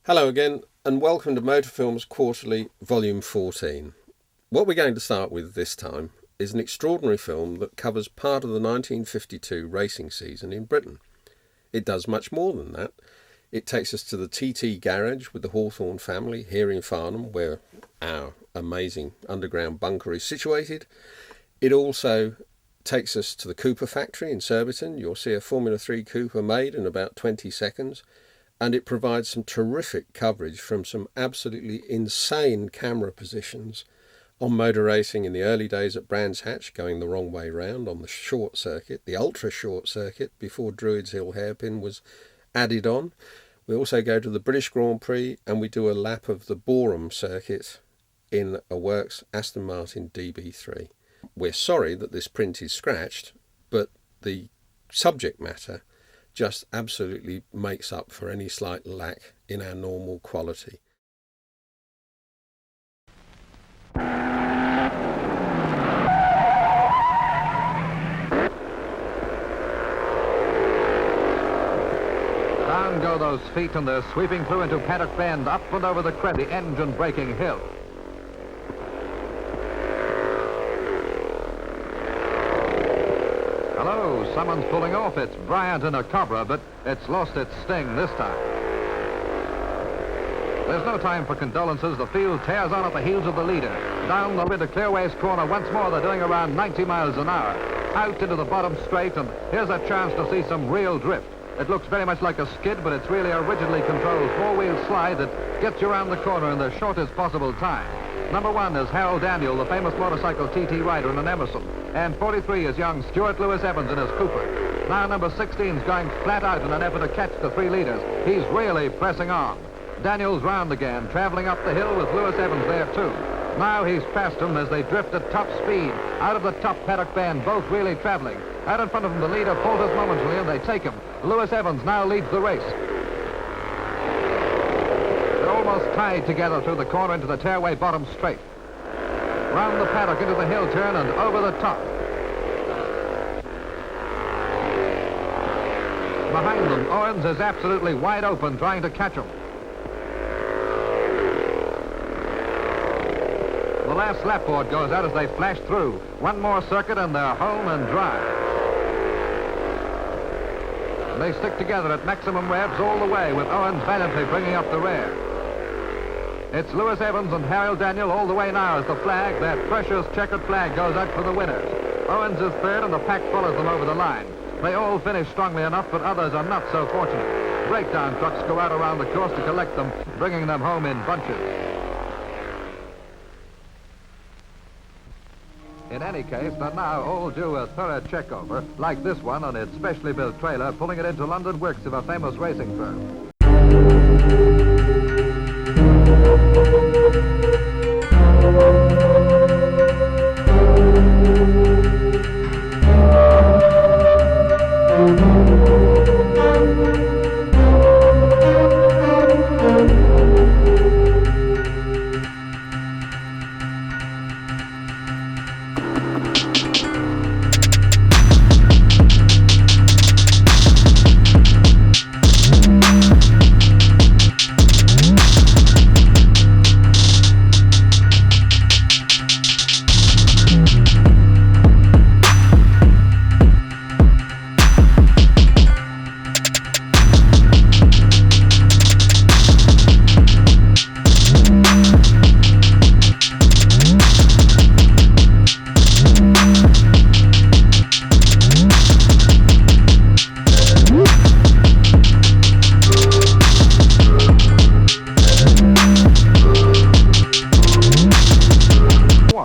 Hello again, and welcome to Motor Films Quarterly, Volume 14. What we're going to start with this time is an extraordinary film that covers part of the 1952 racing season in Britain. It does much more than that. It takes us to the TT garage with the Hawthorne family here in Farnham, where our amazing underground bunker is situated. It also takes us to the Cooper factory in Surbiton. You'll see a Formula 3 Cooper made in about 20 seconds. And it provides some terrific coverage from some absolutely insane camera positions on motor racing in the early days at Brands Hatch, going the wrong way round on the short circuit, the ultra short circuit, before Druids Hill hairpin was added on. We also go to the British Grand Prix and we do a lap of the Boreham circuit in a Works Aston Martin DB3. We're sorry that this print is scratched, but the subject matter just absolutely makes up for any slight lack in our normal quality. Down go those feet, and they're sweeping through into Paddock Bend, up and over the crest, the engine-breaking hill. Hello, someone's pulling off. It's Bryant in a Cobra, but it's lost its sting this time. There's no time for condolences. The field tears on at the heels of the leader. Down the bit of Clearways Corner once more. They're doing around 90 miles an hour. Out into the bottom straight, and here's a chance to see some real drift. It looks very much like a skid, but it's really a rigidly controlled four-wheel slide that gets you around the corner in the shortest possible time. Number 1 is Harold Daniel, the famous motorcycle TT rider in an Emerson. And 43 is young Stuart Lewis Evans in his Cooper. Now number 16 is going flat out in an effort to catch the three leaders. He's really pressing on. Daniel's round again, traveling up the hill with Lewis Evans there too. Now he's past him as they drift at top speed out of the top paddock bend, both really traveling. Out in front of them, the leader falters momentarily and they take him. Lewis Evans now leads the race. They're almost tied together through the corner into the tearaway bottom straight. Round the paddock into the hill turn and over the top. Behind them, Owens is absolutely wide open trying to catch him. The last lap board goes out as they flash through. One more circuit and they're home and dry. And they stick together at maximum revs all the way, with Owens valiantly bringing up the rear. It's Lewis Evans and Harold Daniel all the way now as the flag, that precious checkered flag, goes out for the winners. Owens is third and the pack follows them over the line. They all finish strongly enough, but others are not so fortunate. Breakdown trucks go out around the course to collect them, bringing them home in bunches. In any case, they're now all due a thorough check-over, like this one on its specially built trailer, pulling it into London works of a famous racing firm.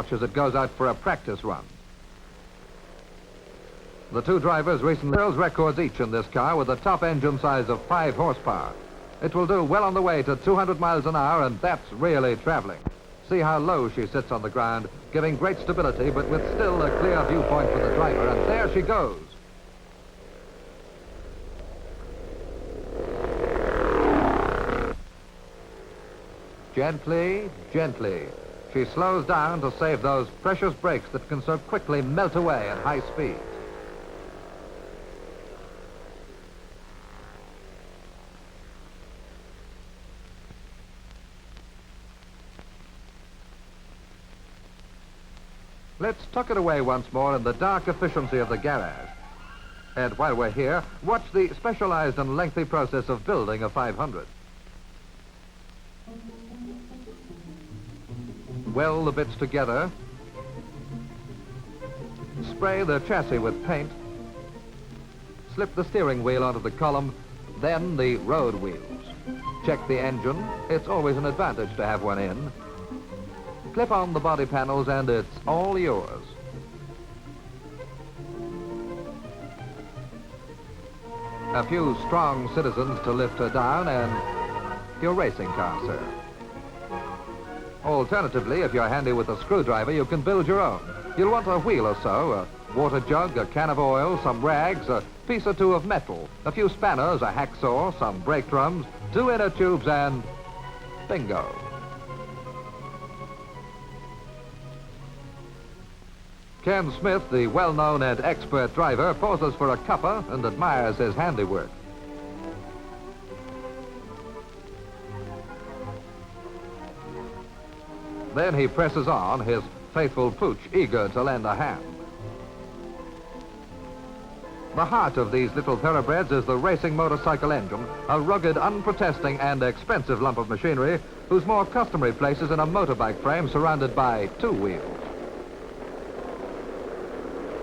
As it goes out for a practice run. The two drivers recently held records each in this car with a top engine size of 5 horsepower. It will do well on the way to 200 miles an hour, and that's really traveling. See how low she sits on the ground, giving great stability, but with still a clear viewpoint for the driver, and there she goes. Gently, gently. She slows down to save those precious brakes that can so quickly melt away at high speed. Let's tuck it away once more in the dark efficiency of the garage. And while we're here, watch the specialized and lengthy process of building a 500. Weld the bits together. Spray the chassis with paint. Slip the steering wheel onto the column, then the road wheels. Check the engine. It's always an advantage to have one in. Clip on the body panels and it's all yours. A few strong citizens to lift her down and your racing car, sir. Alternatively, if you're handy with a screwdriver, you can build your own. You'll want a wheel or so, a water jug, a can of oil, some rags, a piece or two of metal, a few spanners, a hacksaw, some brake drums, 2 inner tubes, and bingo. Ken Smith, the well-known and expert driver, poses for a cuppa and admires his handiwork. Then he presses on, his faithful Pooch eager to lend a hand. The heart of these little thoroughbreds is the racing motorcycle engine, a rugged, unprotesting and expensive lump of machinery whose more customary place is in a motorbike frame surrounded by 2 wheels.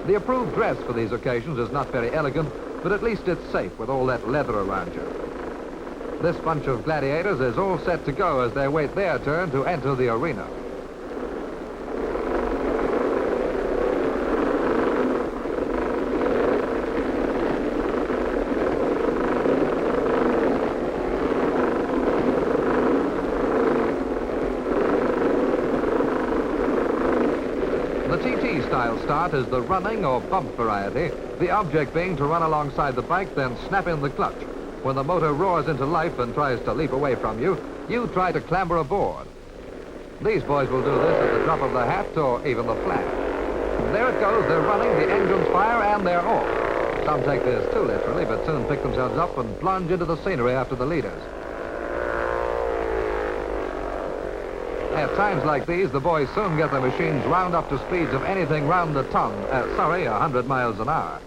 The approved dress for these occasions is not very elegant, but at least it's safe with all that leather around you. This bunch of gladiators is all set to go as they wait their turn to enter the arena. Style start is the running or bump variety, the object being to run alongside the bike, then snap in the clutch. When the motor roars into life and tries to leap away from you, you try to clamber aboard. These boys will do this at the drop of the hat or even the flag. There it goes, they're running, the engines fire, and they're off. Some take this too literally, but soon pick themselves up and plunge into the scenery after the leaders. At times like these, the boys soon get their machines wound up to speeds of anything round a 100 miles an hour.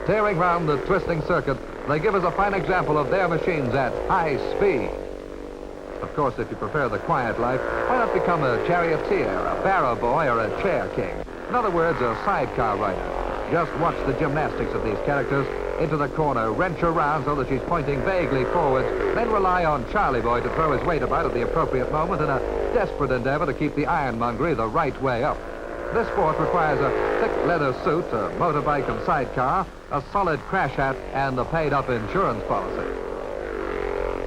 Tearing round the twisting circuit, they give us a fine example of their machines at high speed. Of course, if you prefer the quiet life, why not become a charioteer, a barrow boy, or a chair king? In other words, a sidecar rider. Just watch the gymnastics of these characters. Into the corner, wrench her round so that she's pointing vaguely forwards, then rely on Charlie Boy to throw his weight about at the appropriate moment in a desperate endeavor to keep the ironmongery the right way up. This sport requires a thick leather suit, a motorbike and sidecar, a solid crash hat, and a paid-up insurance policy.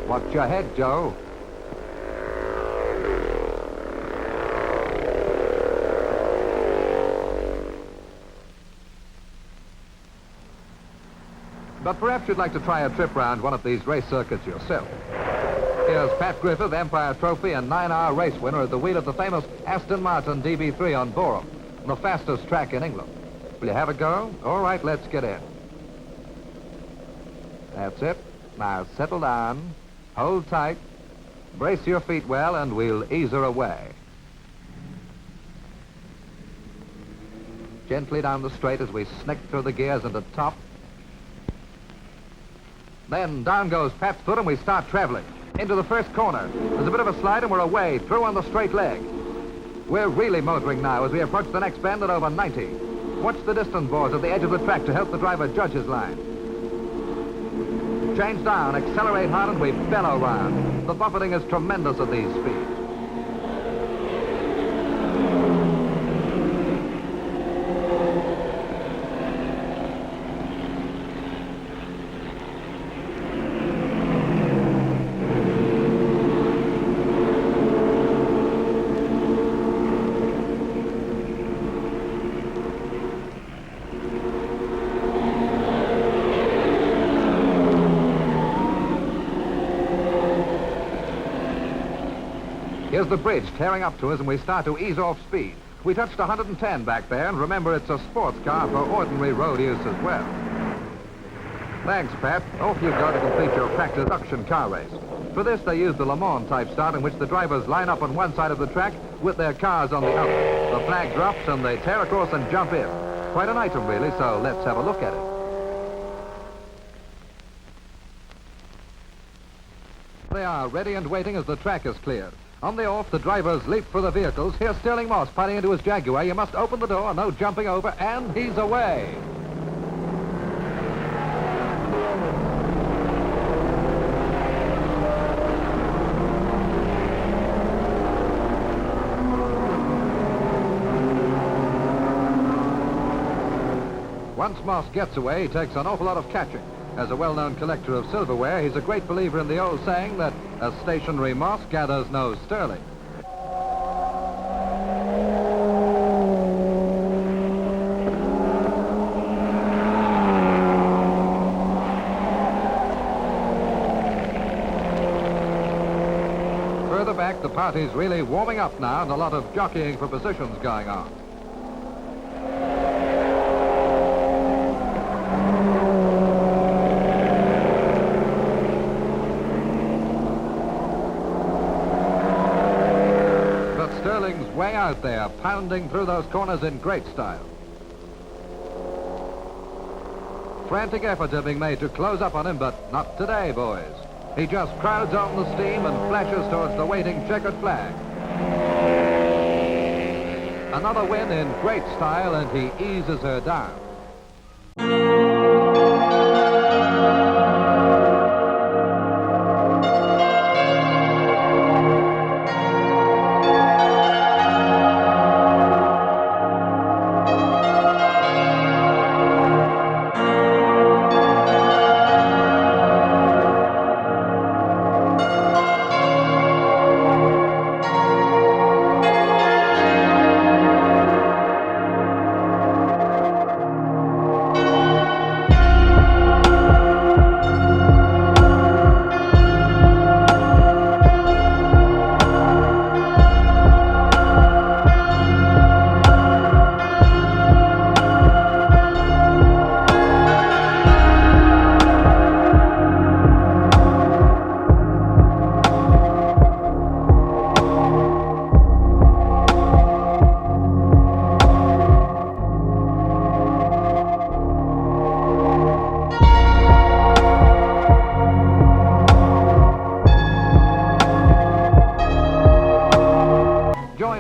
Watch your head, Joe. But perhaps you'd like to try a trip round one of these race circuits yourself. Here's Pat Griffith, Empire Trophy and 9-hour race winner at the wheel of the famous Aston Martin DB3 on Boreham, the fastest track in England. Will you have a go? All right, let's get in. That's it. Now settle down, hold tight, brace your feet well, and we'll ease her away. Gently down the straight as we snick through the gears into top. Then down goes Pat's foot and we start traveling. Into the first corner. There's a bit of a slide and we're away, through on the straight leg. We're really motoring now as we approach the next bend at over 90. Watch the distance boards at the edge of the track to help the driver judge his line. Change down, accelerate hard, and we bellow round. The buffeting is tremendous at these speeds. Here's the bridge tearing up to us and we start to ease off speed. We touched 110 back there, and remember it's a sports car for ordinary road use as well. Thanks, Pat. Off you go to complete your practice suction car race. For this, they use the Le Mans type start in which the drivers line up on one side of the track with their cars on the other. The flag drops and they tear across and jump in. Quite an item, really, so let's have a look at it. They are ready and waiting as the track is cleared. On the off, the drivers leap for the vehicles. Here's Stirling Moss piling into his Jaguar. You must open the door, no jumping over, and he's away. Once Moss gets away, he takes an awful lot of catching. As a well-known collector of silverware, he's a great believer in the old saying that a stationary Moss gathers no sterling. Further back, the party's really warming up now, and a lot of jockeying for positions going on. Way out there, pounding through those corners in great style. Frantic efforts are being made to close up on him, but not today, boys. He just crowds on the steam and flashes towards the waiting checkered flag. Another win in great style, and he eases her down.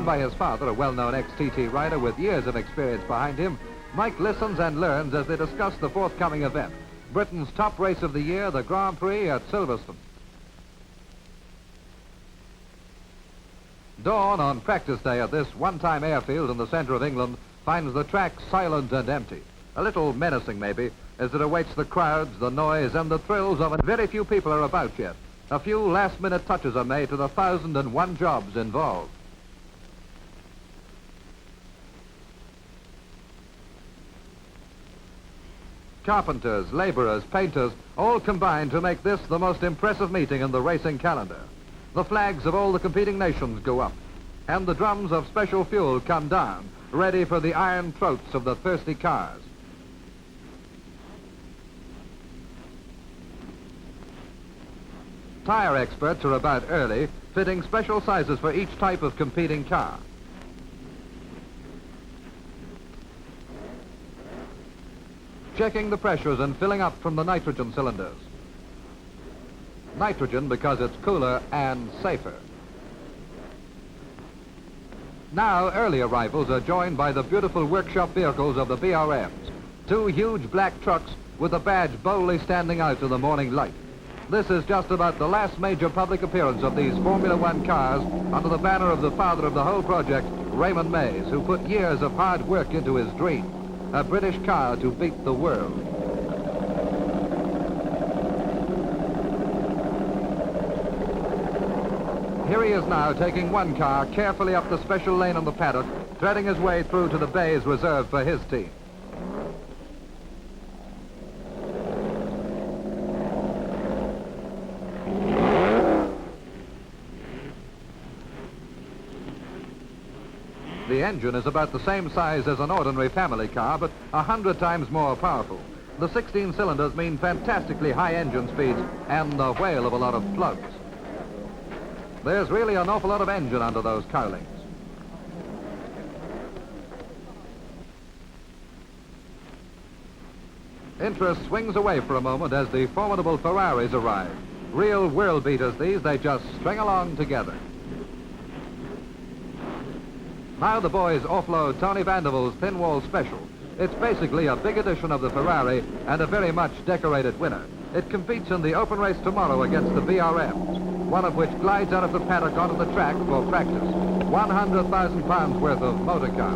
By his father, a well-known ex-TT rider with years of experience behind him, Mike listens and learns as they discuss the forthcoming event, Britain's top race of the year, the Grand Prix at Silverstone. Dawn on practice day at this one-time airfield in the centre of England finds the track silent and empty. A little menacing, maybe, as it awaits the crowds, the noise, and the thrills of it. Very few people are about yet. A few last-minute touches are made to the 1,001 jobs involved. Carpenters, labourers, painters, all combine to make this the most impressive meeting in the racing calendar. The flags of all the competing nations go up, and the drums of special fuel come down, ready for the iron throats of the thirsty cars. Tire experts are about early, fitting special sizes for each type of competing car. Checking the pressures and filling up from the nitrogen cylinders. Nitrogen because it's cooler and safer. Now early arrivals are joined by the beautiful workshop vehicles of the BRMs. Two huge black trucks with the badge boldly standing out in the morning light. This is just about the last major public appearance of these Formula One cars under the banner of the father of the whole project, Raymond Mays, who put years of hard work into his dream. A British car to beat the world. Here he is now, taking one car carefully up the special lane on the paddock, threading his way through to the bays reserved for his team. The engine is about the same size as an ordinary family car, but 100 times more powerful. The 16 cylinders mean fantastically high engine speeds and the whale of a lot of plugs. There's really an awful lot of engine under those cowlings. Interest swings away for a moment as the formidable Ferraris arrive. Real world beaters these, they just string along together. Now the boys offload Tony Vandervel's thin wall special. It's basically a big edition of the Ferrari and a very much decorated winner. It competes in the open race tomorrow against the BRMs, one of which glides out of the paddock onto the track for practice. 100,000 pounds worth of motor car.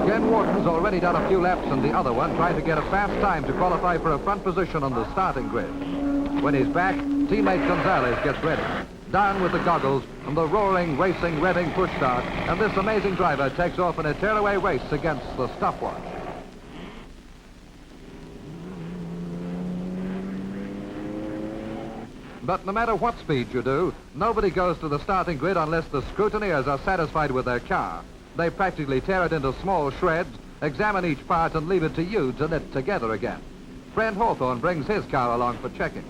Ken Wharton's already done a few laps and the other one trying to get a fast time to qualify for a front position on the starting grid. When he's back, teammate Gonzalez gets ready. Down with the goggles and the roaring, racing, revving push start, and this amazing driver takes off in a tearaway race against the stopwatch. But no matter what speed you do, nobody goes to the starting grid unless the scrutineers are satisfied with their car. They practically tear it into small shreds, examine each part and leave it to you to knit together again. Friend Hawthorne brings his car along for checking.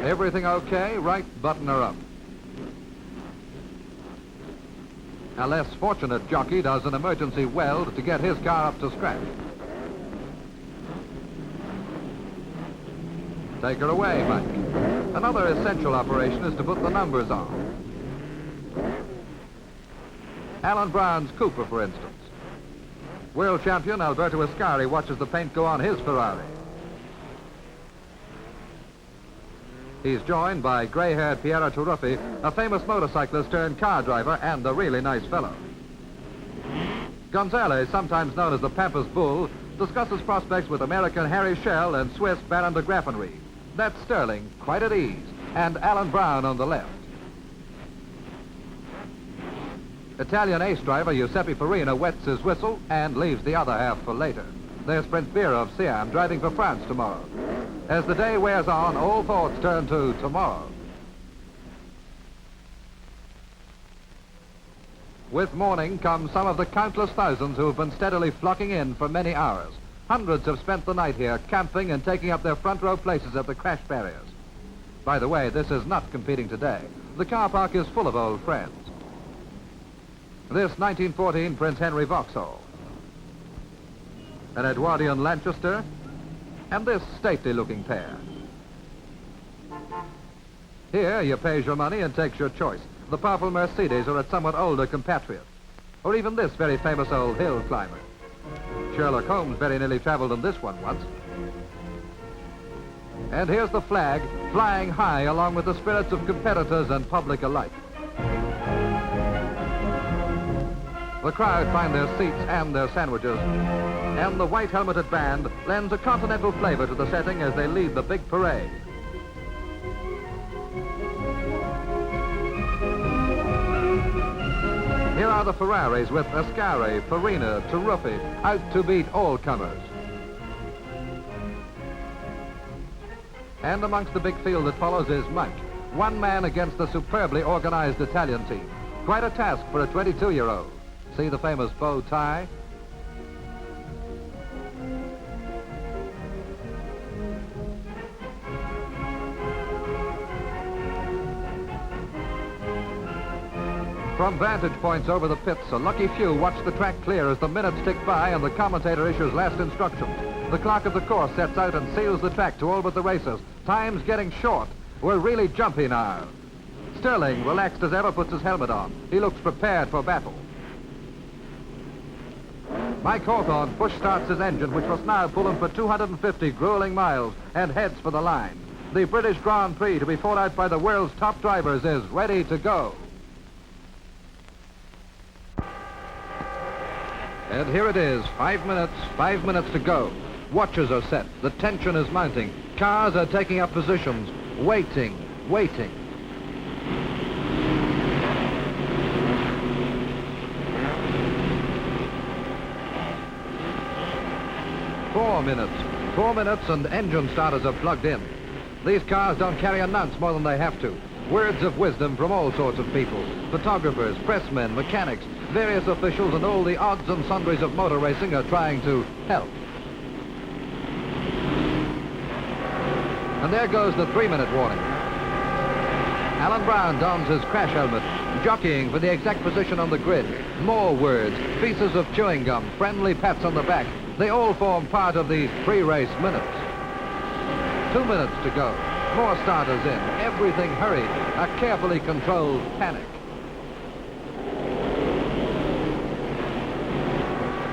Everything okay? Right, button her up. A less fortunate jockey does an emergency weld to get his car up to scratch. Take her away, Mike. Another essential operation is to put the numbers on. Alan Brown's Cooper, for instance. World champion Alberto Ascari watches the paint go on his Ferrari. He's joined by grey-haired Piero Turuffi, a famous motorcyclist turned car driver and a really nice fellow. Gonzalez, sometimes known as the Pampas Bull, discusses prospects with American Harry Schell and Swiss Baron de Graffenried. That's Sterling, quite at ease, and Alan Brown on the left. Italian ace driver Giuseppe Farina wets his whistle and leaves the other half for later. There's Prince Beer of Siam driving for France tomorrow. As the day wears on, all thoughts turn to tomorrow. With morning come some of the countless thousands who have been steadily flocking in for many hours. Hundreds have spent the night here, camping and taking up their front row places at the crash barriers. By the way, this is not competing today. The car park is full of old friends. This 1914 Prince Henry Vauxhall, an Edwardian Lanchester, and this stately-looking pair. Here, you pays your money and takes your choice. The powerful Mercedes or a somewhat older compatriot, or even this very famous old hill climber. Sherlock Holmes very nearly traveled in this one once. And here's the flag, flying high along with the spirits of competitors and public alike. The crowd find their seats and their sandwiches, and the white-helmeted band lends a continental flavor to the setting as they lead the big parade. Here are the Ferraris with Ascari, Farina, Turuffi, out to beat all comers. And amongst the big field that follows is Mike, one man against the superbly organized Italian team. Quite a task for a 22-year-old. See the famous bow tie? From vantage points over the pits, a lucky few watch the track clear as the minutes tick by and the commentator issues last instructions. The clock of the course sets out and seals the track to all but the racers. Time's getting short. We're really jumpy now. Sterling, relaxed as ever, puts his helmet on. He looks prepared for battle. Mike Hawthorne push starts his engine, which must now pull him for 250 grueling miles, and heads for the line. The British Grand Prix, to be fought out by the world's top drivers, is ready to go. And here it is, 5 minutes to go. Watches are set, the tension is mounting. Cars are taking up positions, waiting. 4 minutes and engine starters are plugged in. These cars don't carry a nonce more than they have to. Words of wisdom from all sorts of people. Photographers, pressmen, mechanics, various officials, and all the odds and sundries of motor racing are trying to help. And there goes the 3-minute warning. Alan Brown dons his crash helmet, jockeying for the exact position on the grid. More words, pieces of chewing gum, friendly pats on the back. They all form part of the pre-race minutes. 2 minutes to go. More starters in. Everything hurried. A carefully controlled panic.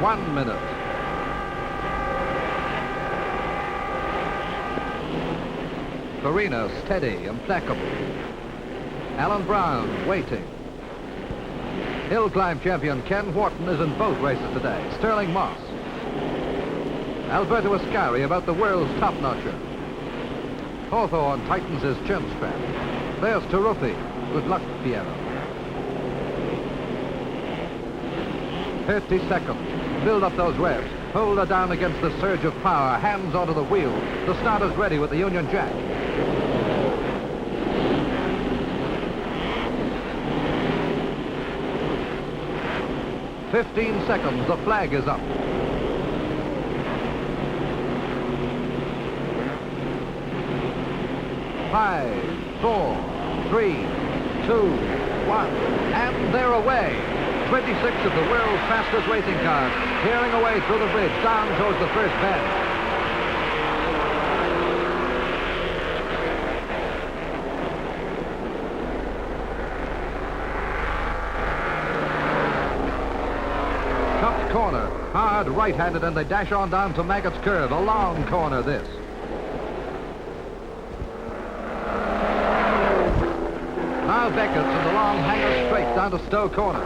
1 minute. Farina steady, implacable. Alan Brown waiting. Hill climb champion Ken Wharton is in both races today. Sterling Moss. Alberto Ascari about the world's top-notcher. Hawthorne tightens his chin strap. There's Taruffi. Good luck, Piero. 30 seconds. Build up those revs. Hold her down against the surge of power. Hands onto the wheel. The starter's ready with the Union Jack. "15 seconds. The flag is up. Five, 4, 3, 2, 1, and they're away. 26 of the world's fastest racing cars, tearing away through the bridge, down towards the first bend. Tough corner, hard right-handed, and they dash on down to Maggott's Curve. A long corner, this. Now Beckett's in the long hanger straight down to Stowe Corner.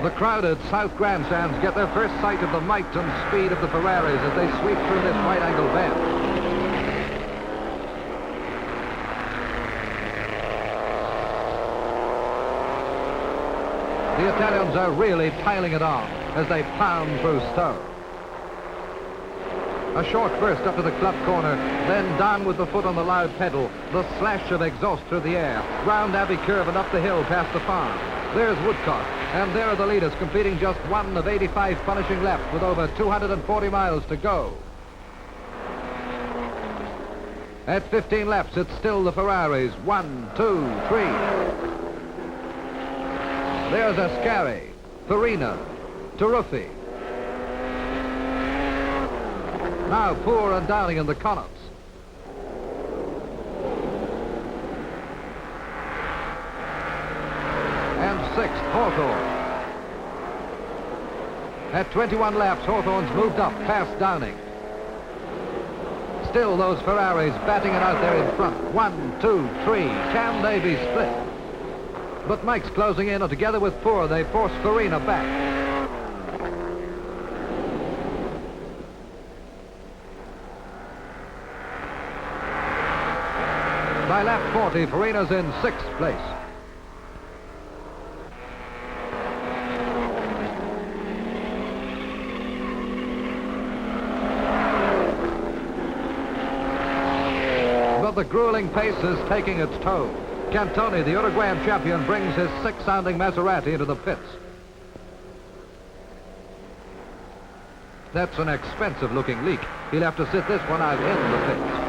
The crowded South Grandstands get their first sight of the might and speed of the Ferraris as they sweep through this right-angle bend. The Italians are really piling it on as they pound through Stowe. A short burst up to the club corner, then down with the foot on the loud pedal, the slash of exhaust through the air, round Abbey Curve and up the hill past the farm. There's Woodcock, and there are the leaders completing just one of 85 punishing laps with over 240 miles to go. At 15 laps, it's still the Ferraris. 1, 2, 3. There's Ascari, Farina, Taruffi. Now Poor and Downing in the Connaughts. And 6th, Hawthorne. At 21 laps, Hawthorne's moved up past Downing. Still those Ferraris batting it out there in front. 1, 2, 3. Can they be split? But Mike's closing in, and together with Poor, they force Farina back. By lap 40, Farina's in 6th place. But the grueling pace is taking its toll. Cantoni, the Uruguayan champion, brings his 6-sounding Maserati into the pits. That's an expensive-looking leak. He'll have to sit this one out in the pits.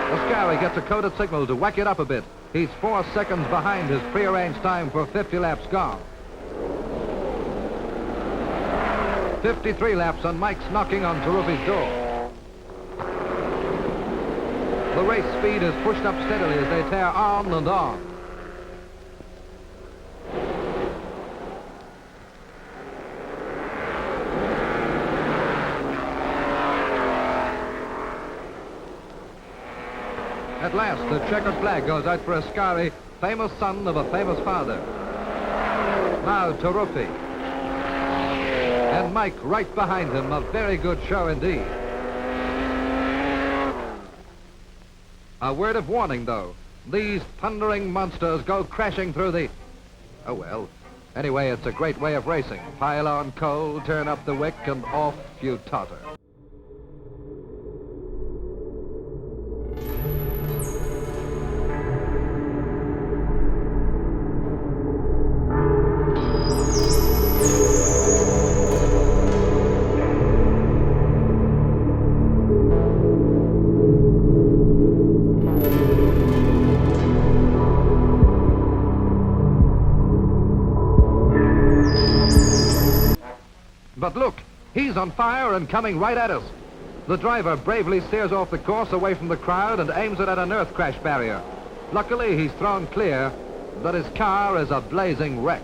Ascari gets a coded signal to whack it up a bit. He's 4 seconds behind his prearranged time for 50 laps gone. 53 laps, and Mike's knocking on Taruffi's door. The race speed is pushed up steadily as they tear on and on. At last, the checkered flag goes out for Ascari, famous son of a famous father. Now Taruffi. And Mike right behind him, a very good show indeed. A word of warning, though. These thundering monsters go crashing through the... Oh, well. Anyway, it's a great way of racing. Pile on coal, turn up the wick, and off you totter. He's on fire and coming right at us. The driver bravely steers off the course away from the crowd and aims it at an earth crash barrier. Luckily, he's thrown clear, but his car is a blazing wreck.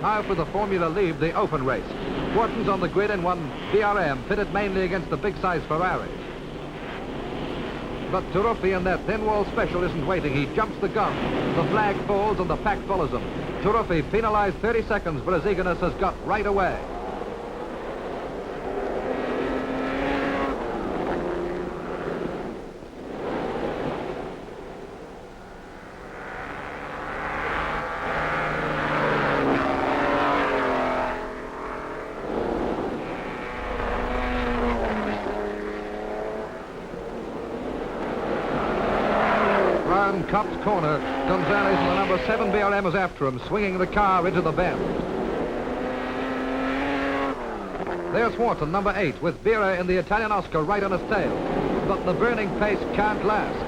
Now for the Formula Lead, the open race. Wharton's on the grid in one BRM, pitted mainly against the big-size Ferrari. But Turuffi in that thin-wall special isn't waiting. He jumps the gun. The flag falls and the pack follows him. Turuffi penalized 30 seconds, but his eagerness has got right away. Cop's corner. Gonzalez and the number 7 BRM is after him, swinging the car into the bend. There's Wharton, number 8, with Bira in the Italian Oscar right on his tail. But the burning pace can't last.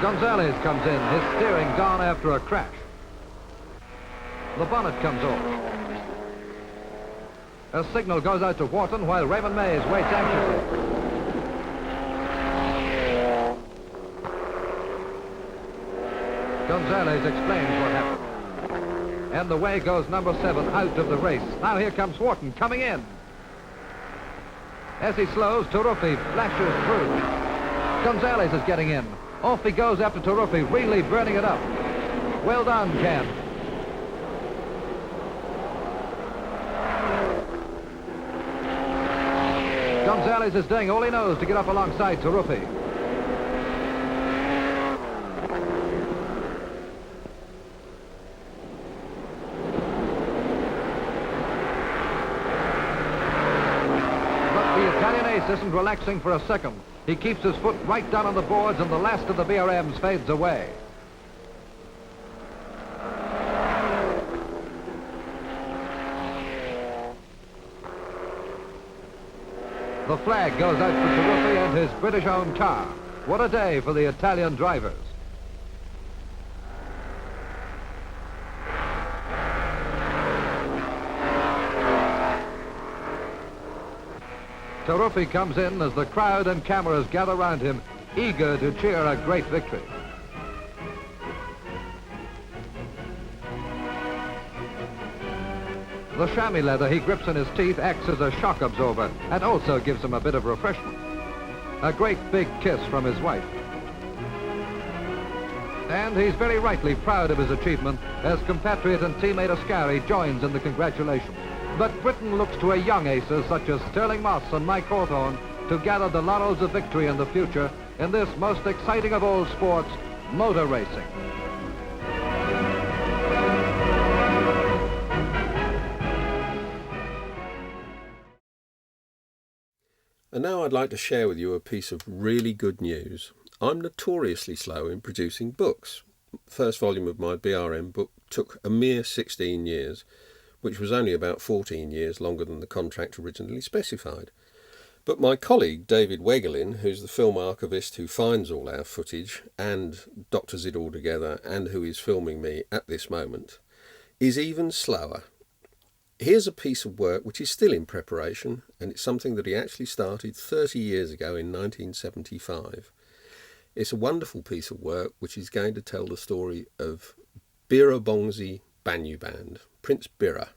Gonzalez comes in, his steering gone after a crash. The bonnet comes off. A signal goes out to Wharton while Raymond Mays waits anxiously. Gonzalez explains what happened. And away goes number 7 out of the race. Now here comes Wharton coming in. As he slows, Turuffi flashes through. Gonzalez is getting in. Off he goes after Turuffi, really burning it up. Well done, Ken. Gonzalez is doing all he knows to get up alongside Turuffi. Isn't relaxing for a second. He keeps his foot right down on the boards and the last of the BRMs fades away. The flag goes out for Turuffi and his British-owned car. What a day for the Italian drivers. Turuffi comes in as the crowd and cameras gather round him, eager to cheer a great victory. The chamois leather he grips in his teeth acts as a shock absorber and also gives him a bit of refreshment. A great big kiss from his wife. And he's very rightly proud of his achievement as compatriot and teammate Ascari joins in the congratulations. But Britain looks to a young aces such as Sterling Moss and Mike Hawthorne to gather the laurels of victory in the future in this most exciting of all sports, motor racing. And now I'd like to share with you a piece of really good news. I'm notoriously slow in producing books. The first volume of my BRM book took a mere 16 years, which was only about 14 years longer than the contract originally specified. But my colleague David Wegelin, who's the film archivist who finds all our footage and doctors it all together and who is filming me at this moment, is even slower. Here's a piece of work which is still in preparation, and it's something that he actually started 30 years ago in 1975. It's a wonderful piece of work which is going to tell the story of Birabongsi Banyu Band, Prince Bira,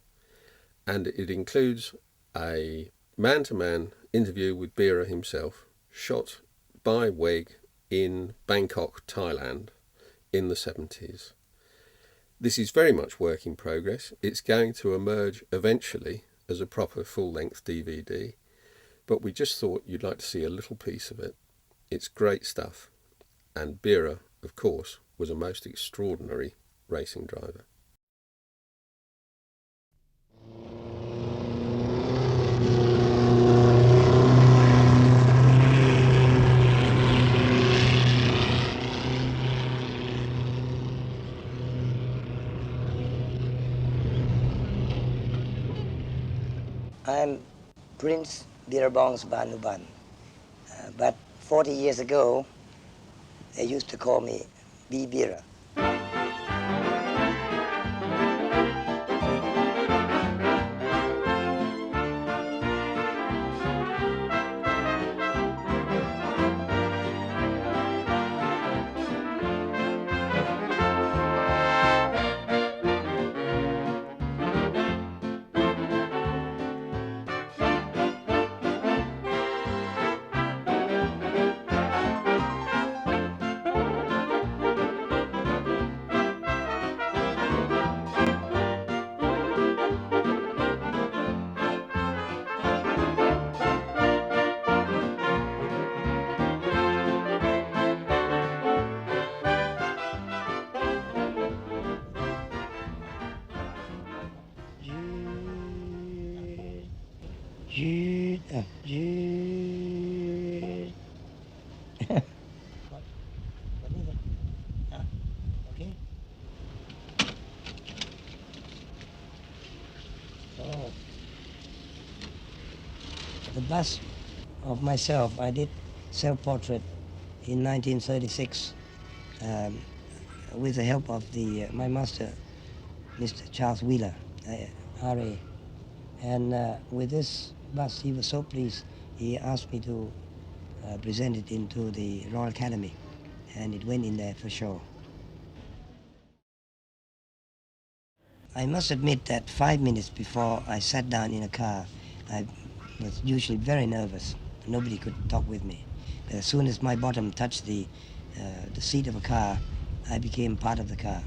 and it includes a man-to-man interview with Bira himself, shot by Weg in Bangkok, Thailand in the 70s. This is very much work in progress. It's going to emerge eventually as a proper full-length DVD, but we just thought you'd like to see a little piece of it. It's great stuff, and Bira, of course, was a most extraordinary racing driver. I'm Prince Birabongsi Banyu Band, but 40 years ago they used to call me B. Vera. Jude, Jude. What is it? Okay. So, the bust of myself, I did self-portrait in 1936 with the help of my master, Mr. Charles Wheeler, R.A. And with this bust, he was so pleased, he asked me to present it into the Royal Academy, and it went in there for sure. I must admit that 5 minutes before I sat down in a car, I was usually very nervous. Nobody could talk with me. But as soon as my bottom touched the seat of a car, I became part of the car.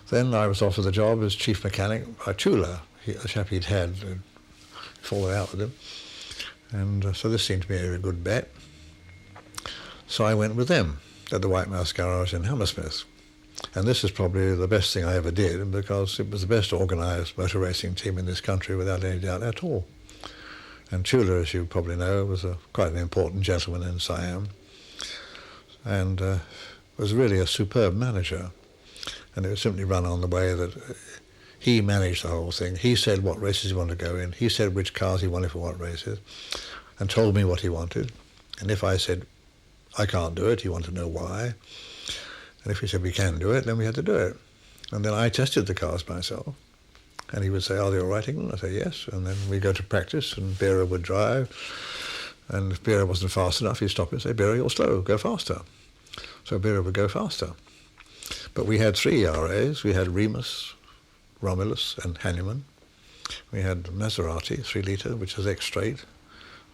Then I was offered the job as chief mechanic by Chula, the chap he'd had fallen out with him. And so this seemed to be a good bet. So I went with them at the White Mouse Garage in Hammersmith. And this is probably the best thing I ever did, because it was the best organised motor racing team in this country without any doubt at all. And Chula, as you probably know, was quite an important gentleman in Siam, and was really a superb manager. And it was simply run on the way that he managed the whole thing. He said what races he wanted to go in. He said which cars he wanted for what races, and told me what he wanted. And if I said, I can't do it, he wanted to know why. And if he said we can do it, then we had to do it. And then I tested the cars myself. And he would say, are they all right, England? I'd say, yes. And then we'd go to practice, and Vera would drive. And if Vera wasn't fast enough, he'd stop and say, Vera, you're slow, go faster. So Vera would go faster. But we had 3 RAs. We had Remus, Romulus, and Hanuman. We had Maserati, 3-litre, which was X-straight.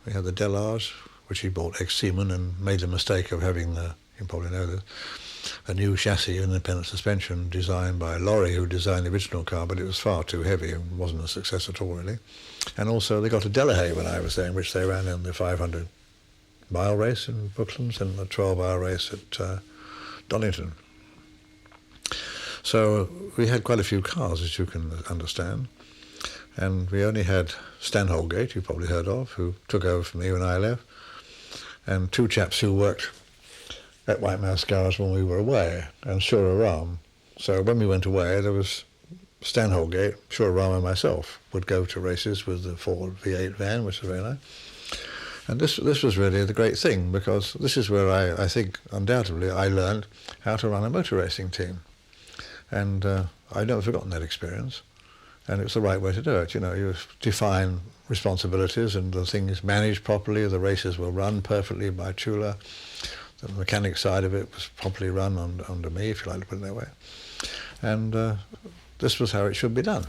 We had the Delage, which he bought ex-Seaman and made the mistake of having, you probably know this, a new chassis and independent suspension designed by Laurie, who designed the original car, but it was far too heavy and wasn't a success at all, really. And also they got a Delahaye when I was there, in which they ran in the 500-mile race in Brooklands and the 12-hour race at Donington. So we had quite a few cars, as you can understand. And we only had Stan Holgate, you probably heard of, who took over from me when I left, and 2 chaps who worked at White Mouse Garage when we were away, and Shura Ram. So when we went away, there was Stan Holgate, Shura Ram and myself would go to races with the Ford V8 van, which was very nice. And this was really the great thing, because this is where I think undoubtedly I learned how to run a motor racing team. And I've never forgotten that experience. And it's the right way to do it. You know, you define responsibilities and the thing is managed properly. The races were run perfectly by Chula. The mechanic side of it was properly run under me, if you like to put it that way. And this was how it should be done.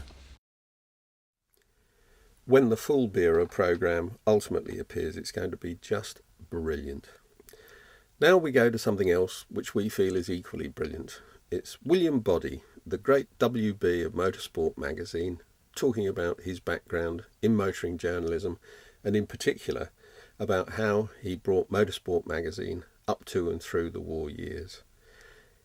When the full Bera programme ultimately appears, it's going to be just brilliant. Now we go to something else which we feel is equally brilliant. It's William Boddy, the great WB of Motorsport magazine, talking about his background in motoring journalism, and in particular about how he brought Motorsport magazine up to and through the war years.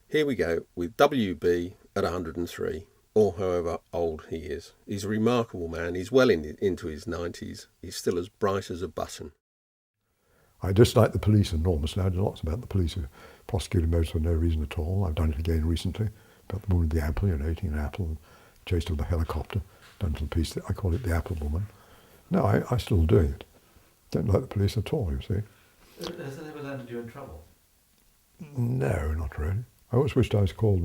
Here we go with WB at 103, or however old he is. He's a remarkable man. He's well into his 90s. He's still as bright as a button. I dislike the police enormously. I did lots about the police who prosecuted motors for no reason at all. I've done it again recently, about the woman with the apple, eating an apple, and chased her with a helicopter, done to the piece. I call it the apple woman. No, I still do it. Don't like the police at all, you see. Has it ever landed you in trouble? No, not really. I always wished I was called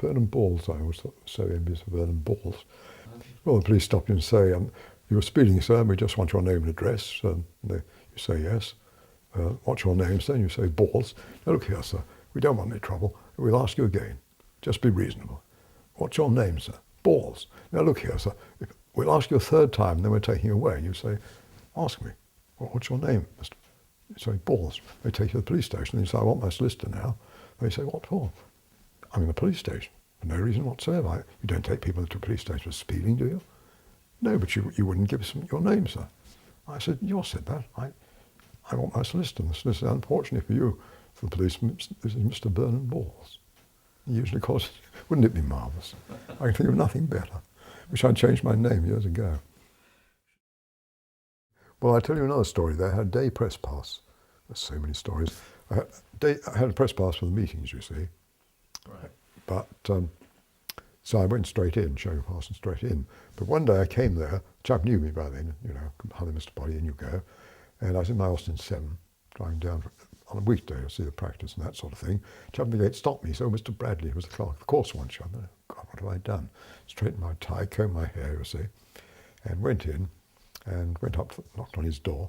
Vernon Balls. I always thought so envious of Vernon Balls. Well, the police stop you and say, you were speeding, sir, and we just want your name and address. You say yes. What's your name, sir? And you say Balls. Now, look here, sir, we don't want any trouble. We'll ask you again. Just be reasonable. What's your name, sir? Balls. Now, look here, sir, we'll ask you a third time, and then we're taking you away. And you say, ask me. What's your name, Mr. You say, Balls. They take you to the police station, and you say, I want my solicitor now. They say, what for? I'm in the police station for no reason whatsoever. You don't take people to the police station for speeding, do you? No, but you wouldn't give us your name, sir. I said, you said that. I want my solicitor. The solicitor, unfortunately for you, for the police, this is Mr. Vernon Balls. He usually calls, wouldn't it be marvellous? I can think of nothing better. Wish I'd changed my name years ago. Well, I'll tell you another story. They had a day press pass. There's so many stories. I had a press pass for the meetings, you see. Right. But, so I went straight in, showing a pass and straight in. But one day I came there, the chap knew me by then, you know, hello Mr. Body, in you go. And I was in my Austin 7, driving down on a weekday to see the practice and that sort of thing. Chap at the gate stopped me, so Mr. Bradley, who was the clerk of the course one shot. God, what have I done? Straightened my tie, combed my hair, you see, and went in and went up, knocked on his door.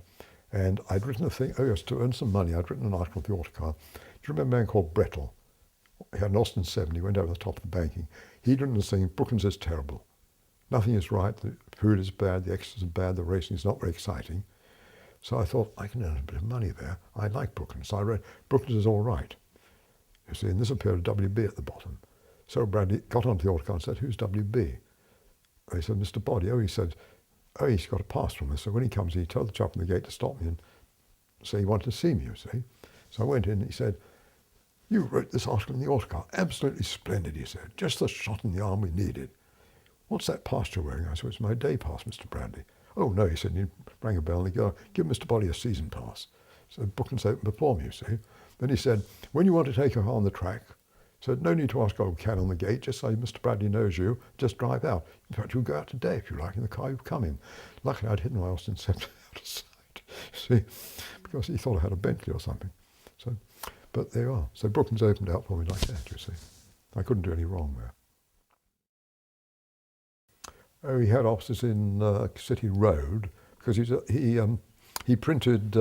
And I'd written a thing, yes, to earn some money, I'd written an article for the autocar. Do you remember a man called Brettel? He had an Austin 7, he went over the top of the banking. He'd written this thing, Brooklands is terrible. Nothing is right, the food is bad, the extras are bad, the racing is not very exciting. So I thought, I can earn a bit of money there. I like Brooklands. So I read, Brooklands is all right. You see, and this appeared WB at the bottom. So Bradley got onto the autocar and said, who's WB? They said, Mr. Body. Oh, he said, oh, he's got a pass from us. So when he comes in, he told the chap on the gate to stop me and say he wanted to see me, you see. So I went in and he said, you wrote this article in the autocar. Absolutely splendid, he said. Just the shot in the arm we needed. What's that pass you're wearing? I said, it's my day pass, Mr. Bradley. Oh, no, he said, and he rang a bell and he go, give Mr. Body a season pass. So Brooklands opened before me, you see. Then he said, when you want to take her on the track, he said, no need to ask old Ken on the gate, just say Mr. Bradley knows you, just drive out. In fact, you'll go out today if you like in the car you've come in. Luckily, I'd hidden my Austin 7 out of sight, see, because he thought I had a Bentley or something. So, but there you are. So Brooklands opened out for me like that, you see. I couldn't do any wrong there. Oh, he had offices in City Road because he printed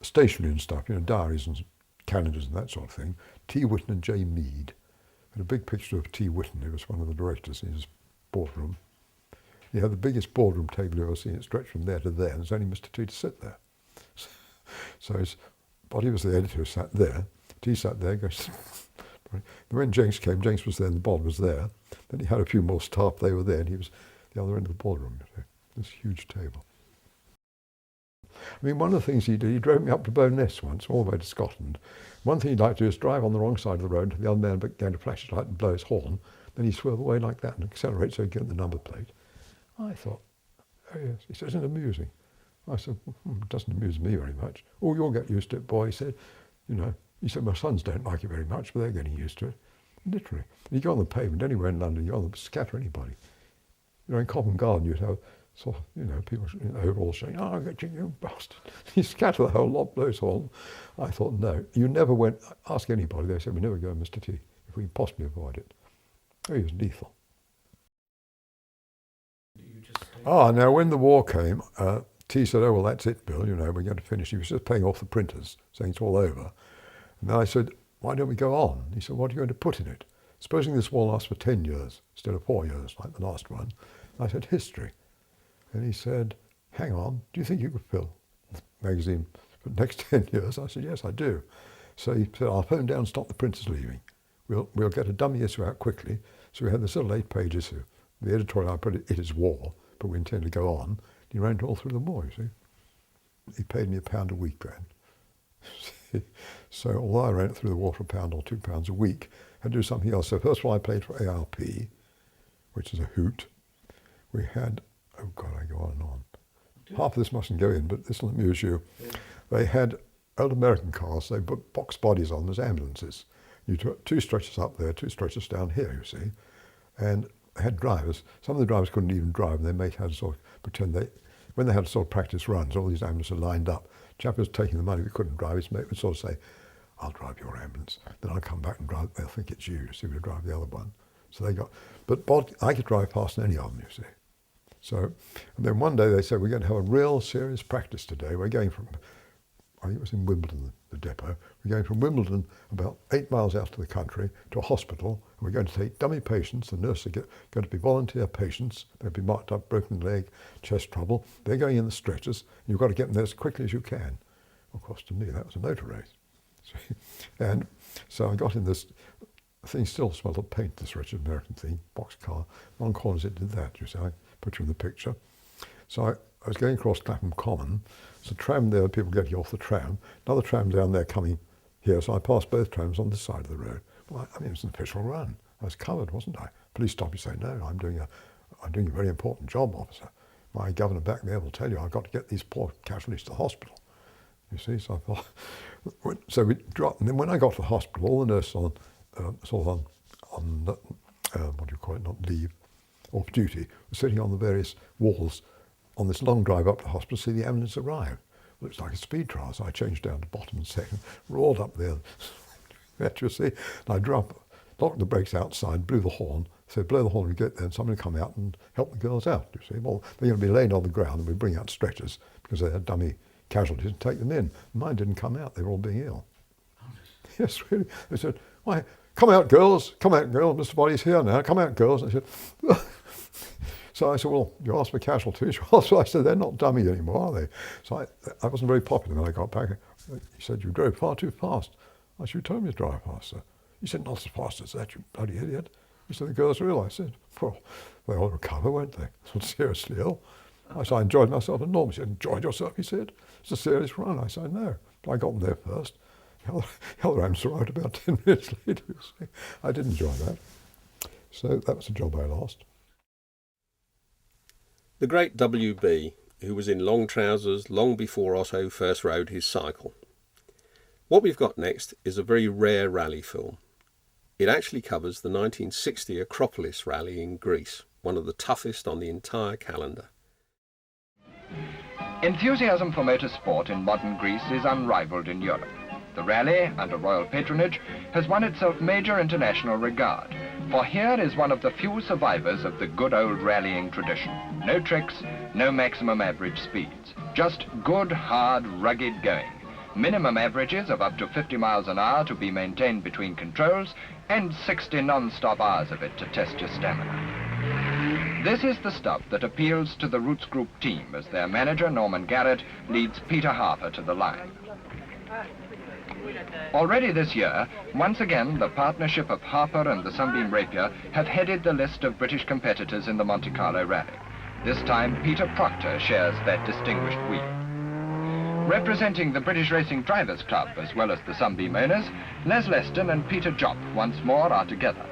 stationery and stuff, you know, diaries and calendars and that sort of thing. T. Whitten and J. Mead. Had a big picture of T. Whitten, who was one of the directors in his boardroom. He had the biggest boardroom table you've ever seen. It stretched from there to there, and there's only Mr. T to sit there. So his Body was the editor who sat there. T sat there, goes. When Jenks came, Jenks was there and the Bod was there. Then he had a few more staff, they were there, and he was the other end of the boardroom, this huge table. I mean, one of the things he did, he drove me up to Bowness once, all the way to Scotland. One thing he'd like to do is drive on the wrong side of the road, the other man began to flash his light and blow his horn, then he'd swerve away like that and accelerate so he'd get the number plate. I thought, oh yes, he said, isn't it amusing? I said, it doesn't amuse me very much. Oh, you'll get used to it, boy, he said. You know, he said, my sons don't like it very much, but they're getting used to it. Literally. You go on the pavement anywhere in London, you go on the scatter anybody. You know, in Covent Garden, you'd have sort of, you know, people overall saying, oh, I'll get you, you bastard. You scatter the whole lot, blows all. I thought, no. You never went, ask anybody, they said, we never go Mr. T, if we can possibly avoid it. Oh, he was lethal. Now when the war came, T said, oh, well, that's it, Bill, you know, we're going to finish. He was just paying off the printers, saying it's all over. And then I said, why don't we go on? He said, what are you going to put in it? Supposing this war lasts for 10 years, instead of 4 years, like the last one. I said, history. And he said, hang on, do you think you could fill the magazine for the next 10 years? I said, yes, I do. So he said, I'll phone down and stop the printers leaving. We'll get a dummy issue out quickly. So we had this little 8-page issue. The editorial, I put it is war, but we intend to go on. He ran all through the war, you see. He paid me £1 a week then. So although I ran it through the war for £1 or £2 a week, I had to do something else. So first of all, I played for ARP, which is a hoot. We had, oh God, I go on and on. Half of this mustn't go in, but this will amuse you. Yeah. They had old American cars, they put box bodies on as ambulances. You took 2 stretchers up there, 2 stretchers down here, you see, and had drivers. Some of the drivers couldn't even drive, and they had to sort of pretend when they had sort of practice runs, all these ambulances lined up. Chap was taking the money, we couldn't drive, his mate would sort of say, I'll drive your ambulance. Then I'll come back and drive, they'll think it's you, so we'll drive the other one. So they got, but I could drive past any of them, you see. So, and then one day they said, we're going to have a real serious practice today. We're going from, I think it was in Wimbledon, the depot. We're going from Wimbledon about 8 miles out to the country to a hospital. And we're going to take dummy patients. The nurses are going to be volunteer patients. They'll be marked up, broken leg, chest trouble. They're going in the stretchers. And you've got to get them there as quickly as you can. Of course, to me, that was a motor race. And so I got in this thing, still smelled of paint, this wretched American thing, boxcar. Long corners it did that, you see. I put you in the picture. So I was going across Clapham Common. There's a tram there, people getting off the tram. Another tram down there coming here. So I passed both trams on this side of the road. Well, I mean, it was an official run. I was covered, wasn't I? Police stop you, say, no, I'm doing a very important job, officer. My governor back there will tell you I've got to get these poor casualties to the hospital. You see, so I thought, so we dropped, and then when I got to the hospital, all the nurses on what do you call it, not leave, off duty, were sitting on the various walls on this long drive up to the hospital to see the ambulance arrive. Well, it was like a speed trial, so I changed down to bottom and second, roared up there, that you see, and I drew up, locked the brakes outside, blew the horn, said blow the horn when we get there, and somebody come out and help the girls out, you see. Well, they're going to be laying on the ground and we bring out stretchers because they had dummy casualties and take them in. Mine didn't come out, they were all being ill. Yes, really. They said, why, come out girls, Mr. Body's here now, come out girls. And I said, so I said, well, you asked for casualties. So I said, they're not dummy anymore, are they? So I wasn't very popular when I got back. He said, you drove far too fast. I said, you told me to drive faster. He said, not as fast as that, you bloody idiot. He said, the girls are ill. I said, well, they'll all recover, won't they? Not seriously ill. I said, I enjoyed myself enormously. He said, enjoyed yourself, he said. It's a serious run. I said, no. But I got them there first. The other ambulance arrived about 10 minutes later, you see. I did enjoy that. So that was a job I lost. The great W.B., who was in long trousers long before Otto first rode his cycle. What we've got next is a very rare rally film. It actually covers the 1960 Acropolis rally in Greece, one of the toughest on the entire calendar. Enthusiasm for motorsport in modern Greece is unrivaled in Europe. The rally, under royal patronage, has won itself major international regard, for here is one of the few survivors of the good old rallying tradition. No tricks, no maximum average speeds, just good, hard, rugged going. Minimum averages of up to 50 miles an hour to be maintained between controls, and 60 non-stop hours of it to test your stamina. This is the stuff that appeals to the Roots Group team as their manager, Norman Garrett, leads Peter Harper to the line. Already this year, once again, the partnership of Harper and the Sunbeam Rapier have headed the list of British competitors in the Monte Carlo Rally. This time, Peter Proctor shares that distinguished wheel. Representing the British Racing Drivers Club, as well as the Sunbeam owners, Les Leston and Peter Jopp once more are together.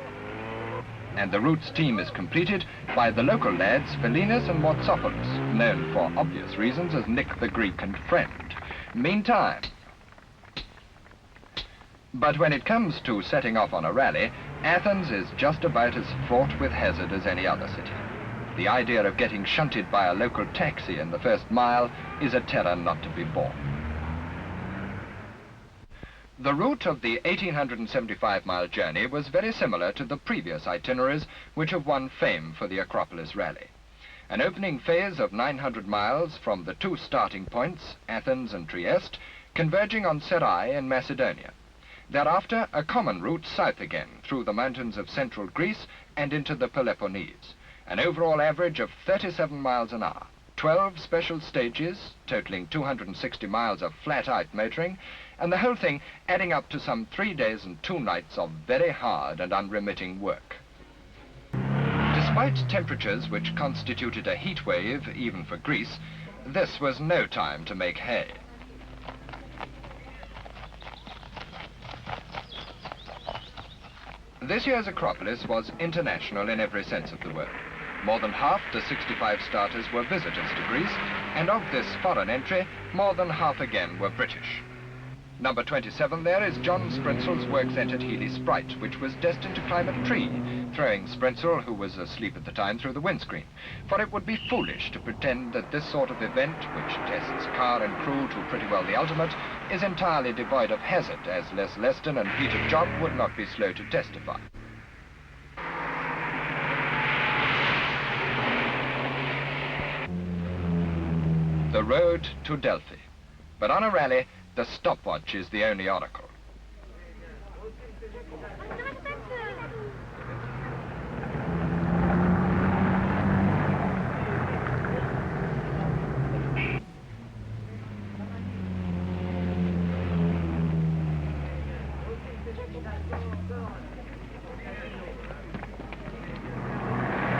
And the Roots team is completed by the local lads, Felinas and Motsopoulos, known for obvious reasons as Nick the Greek and Friend. Meantime, but when it comes to setting off on a rally, Athens is just about as fraught with hazard as any other city. The idea of getting shunted by a local taxi in the first mile is a terror not to be borne. The route of the 1,875-mile journey was very similar to the previous itineraries which have won fame for the Acropolis Rally. An opening phase of 900 miles from the two starting points, Athens and Trieste, converging on Serai in Macedonia. Thereafter, a common route south again, through the mountains of central Greece and into the Peloponnese. An overall average of 37 miles an hour, 12 special stages, totaling 260 miles of flat-out motoring, and the whole thing adding up to some 3 days and 2 nights of very hard and unremitting work. Despite temperatures which constituted a heat wave, even for Greece, this was no time to make hay. This year's Acropolis was international in every sense of the word. More than half the 65 starters were visitors to Greece, and of this foreign entry, more than half again were British. Number 27 there is John Sprinzel's works entered Healy Sprite, which was destined to climb a tree, throwing Sprinzel, who was asleep at the time, through the windscreen, for it would be foolish to pretend that this sort of event, which tests car and crew to pretty well the ultimate, is entirely devoid of hazard, as Les Leston and Peter Job would not be slow to testify. The road to Delphi. But on a rally, the stopwatch is the only oracle.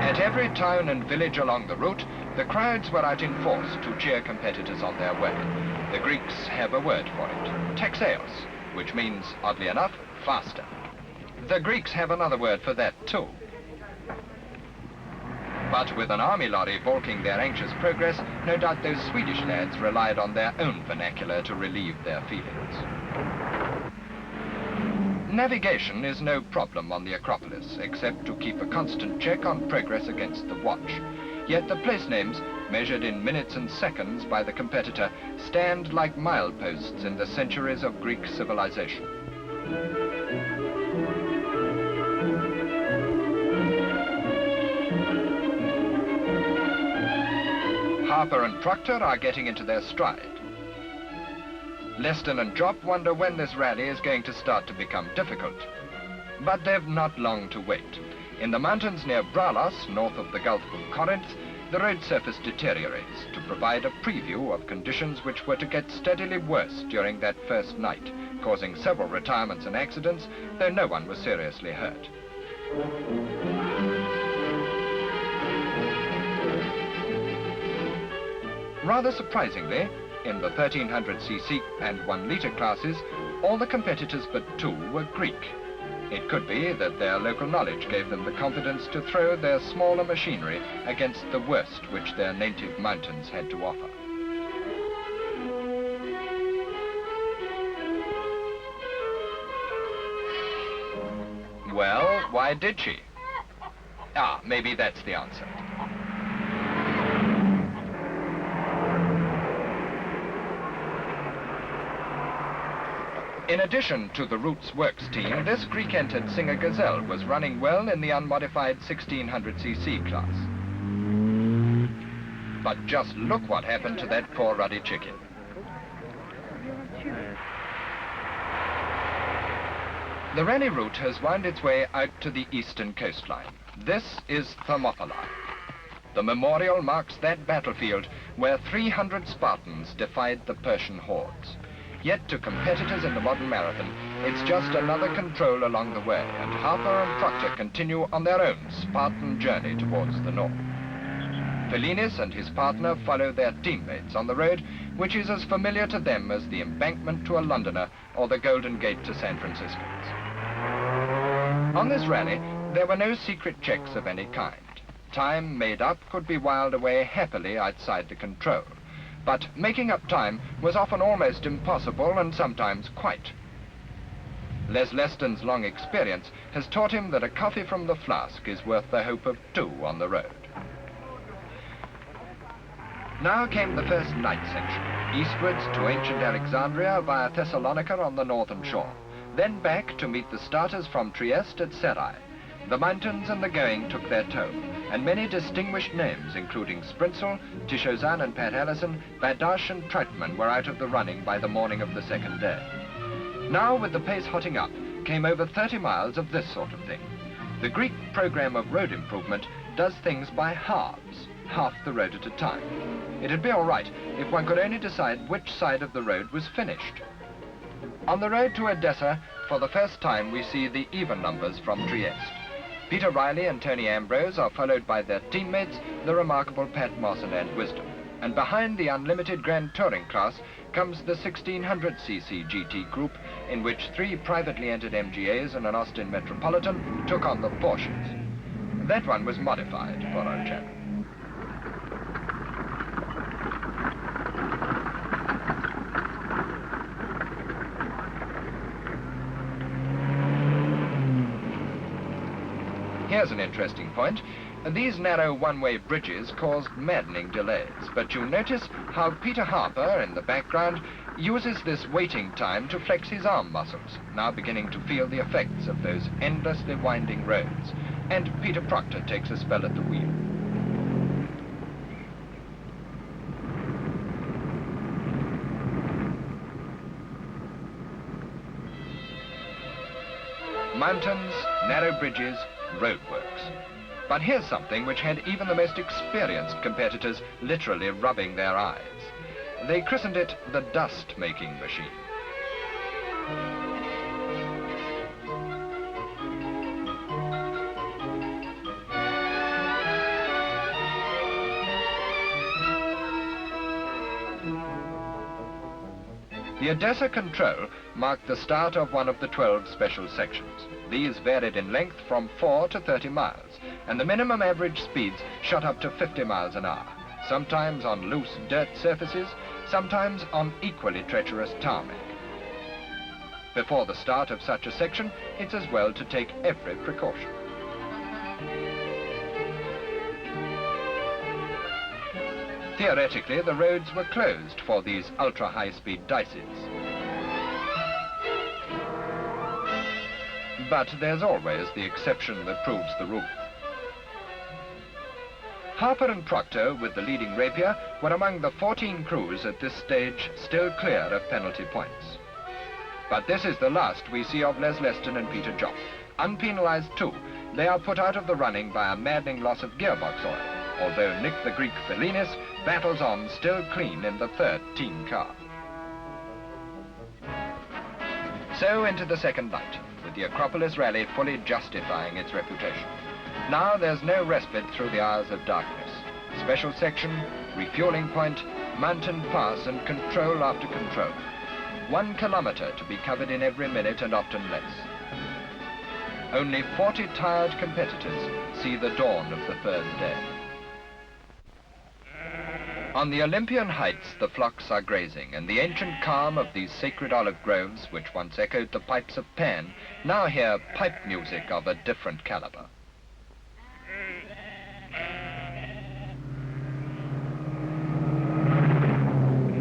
At every town and village along the route, the crowds were out in force to cheer competitors on their way. The Greeks have a word for it, texeos, which means, oddly enough, faster. The Greeks have another word for that too. But with an army lorry balking their anxious progress, no doubt those Swedish lads relied on their own vernacular to relieve their feelings. Navigation is no problem on the Acropolis, except to keep a constant check on progress against the watch. Yet the place names, measured in minutes and seconds by the competitor, stand like mileposts in the centuries of Greek civilization. Harper and Proctor are getting into their stride. Leston and Jopp wonder when this rally is going to start to become difficult. But they've not long to wait. In the mountains near Bralos, north of the Gulf of Corinth, the road surface deteriorates to provide a preview of conditions which were to get steadily worse during that first night, causing several retirements and accidents, though no one was seriously hurt. Rather surprisingly, in the 1300cc and 1-litre classes, all the competitors but 2 were Greek. It could be that their local knowledge gave them the confidence to throw their smaller machinery against the worst which their native mountains had to offer. Well, why did she? Ah, maybe that's the answer. In addition to the Roots Works team, this Greek-entered Singer Gazelle was running well in the unmodified 1600cc class. But just look what happened to that poor ruddy chicken. The rally route has wound its way out to the eastern coastline. This is Thermopylae. The memorial marks that battlefield where 300 Spartans defied the Persian hordes. Yet to competitors in the modern marathon, it's just another control along the way, and Harper and Proctor continue on their own Spartan journey towards the north. Fellinis and his partner follow their teammates on the road, which is as familiar to them as the embankment to a Londoner or the Golden Gate to San Franciscans. On this rally, there were no secret checks of any kind. Time made up could be whiled away happily outside the control. But making up time was often almost impossible and sometimes quite. Les Leston's long experience has taught him that a coffee from the flask is worth the hope of 2 on the road. Now came the first night section, eastwards to ancient Alexandria via Thessalonica on the northern shore, then back to meet the starters from Trieste at Serai. The mountains and the going took their toll, and many distinguished names, including Sprinzel, Tishozan and Pat Allison, Badash and Troutman, were out of the running by the morning of the second day. Now, with the pace hotting up, came over 30 miles of this sort of thing. The Greek program of road improvement does things by halves, half the road at a time. It'd be all right if one could only decide which side of the road was finished. On the road to Edessa, for the first time we see the even numbers from Trieste. Peter Rallye and Tony Ambrose are followed by their teammates, the remarkable Pat Moss and Ant Wisdom. And behind the unlimited Grand Touring class comes the 1600cc GT group, in which 3 privately entered MGAs and an Austin Metropolitan took on the Porsches. That one was modified, poor old chap. Here's an interesting point. These narrow one-way bridges caused maddening delays, but you'll notice how Peter Harper, in the background, uses this waiting time to flex his arm muscles, now beginning to feel the effects of those endlessly winding roads. And Peter Proctor takes a spell at the wheel. Mountains, narrow bridges, roadworks. But here's something which had even the most experienced competitors literally rubbing their eyes. They christened it the dust-making machine. The Odessa Control marked the start of one of the 12 special sections. These varied in length from 4 to 30 miles, and the minimum average speeds shot up to 50 miles an hour, sometimes on loose dirt surfaces, sometimes on equally treacherous tarmac. Before the start of such a section, it's as well to take every precaution. Theoretically, the roads were closed for these ultra-high-speed dices. But there's always the exception that proves the rule. Harper and Proctor, with the leading Rapier, were among the 14 crews at this stage still clear of penalty points. But this is the last we see of Les Leston and Peter Jopp. Unpenalized too, they are put out of the running by a maddening loss of gearbox oil, although Nick the Greek Felinis battles on still clean in the third team car. So into the second night, with the Acropolis Rallye fully justifying its reputation. Now there's no respite through the hours of darkness. Special section, refueling point, mountain pass and control after control. 1 kilometer to be covered in every minute and often less. Only 40 tired competitors see the dawn of the third day. On the Olympian heights, the flocks are grazing, and the ancient calm of these sacred olive groves, which once echoed the pipes of Pan, now hear pipe music of a different caliber.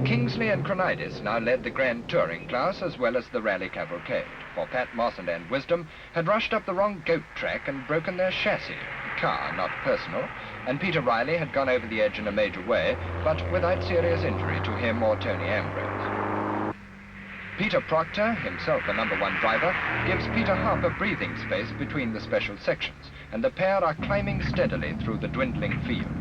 Kingsley and Cronidis now led the Grand Touring class as well as the Rallye cavalcade, for Pat Moss and Ann Wisdom had rushed up the wrong goat track and broken their chassis, car, not personal, and Peter Rallye had gone over the edge in a major way, but without serious injury to him or Tony Ambrose. Peter Proctor, himself a number 1 driver, gives Peter Harper breathing space between the special sections, and the pair are climbing steadily through the dwindling field.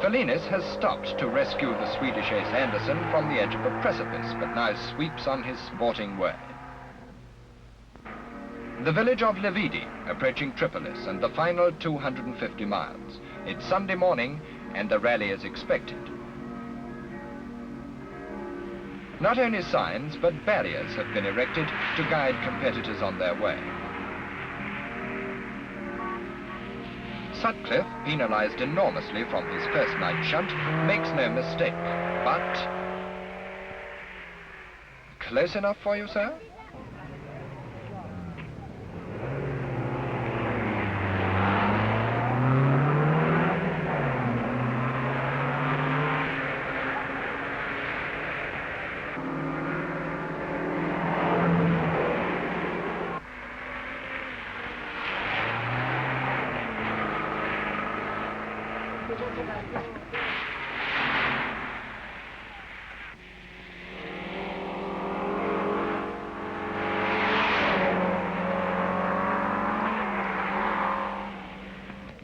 Felinis has stopped to rescue the Swedish ace Anderson from the edge of a precipice, but now sweeps on his sporting way. The village of Levidi, approaching Tripolis, and the final 250 miles. It's Sunday morning, and the rally is expected. Not only signs, but barriers have been erected to guide competitors on their way. Sutcliffe, penalized enormously from his first night shunt, makes no mistake, but... Close enough for you, sir?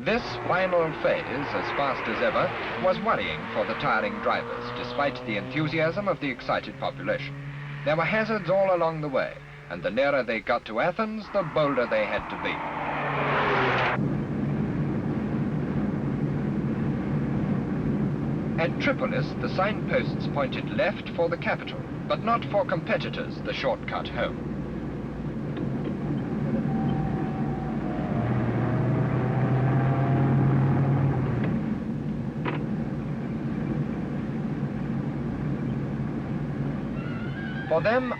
This final phase, as fast as ever, was worrying for the tiring drivers, despite the enthusiasm of the excited population. There were hazards all along the way, and the nearer they got to Athens, the bolder they had to be. At Tripolis, the signposts pointed left for the capital, but not for competitors, the shortcut home. For them,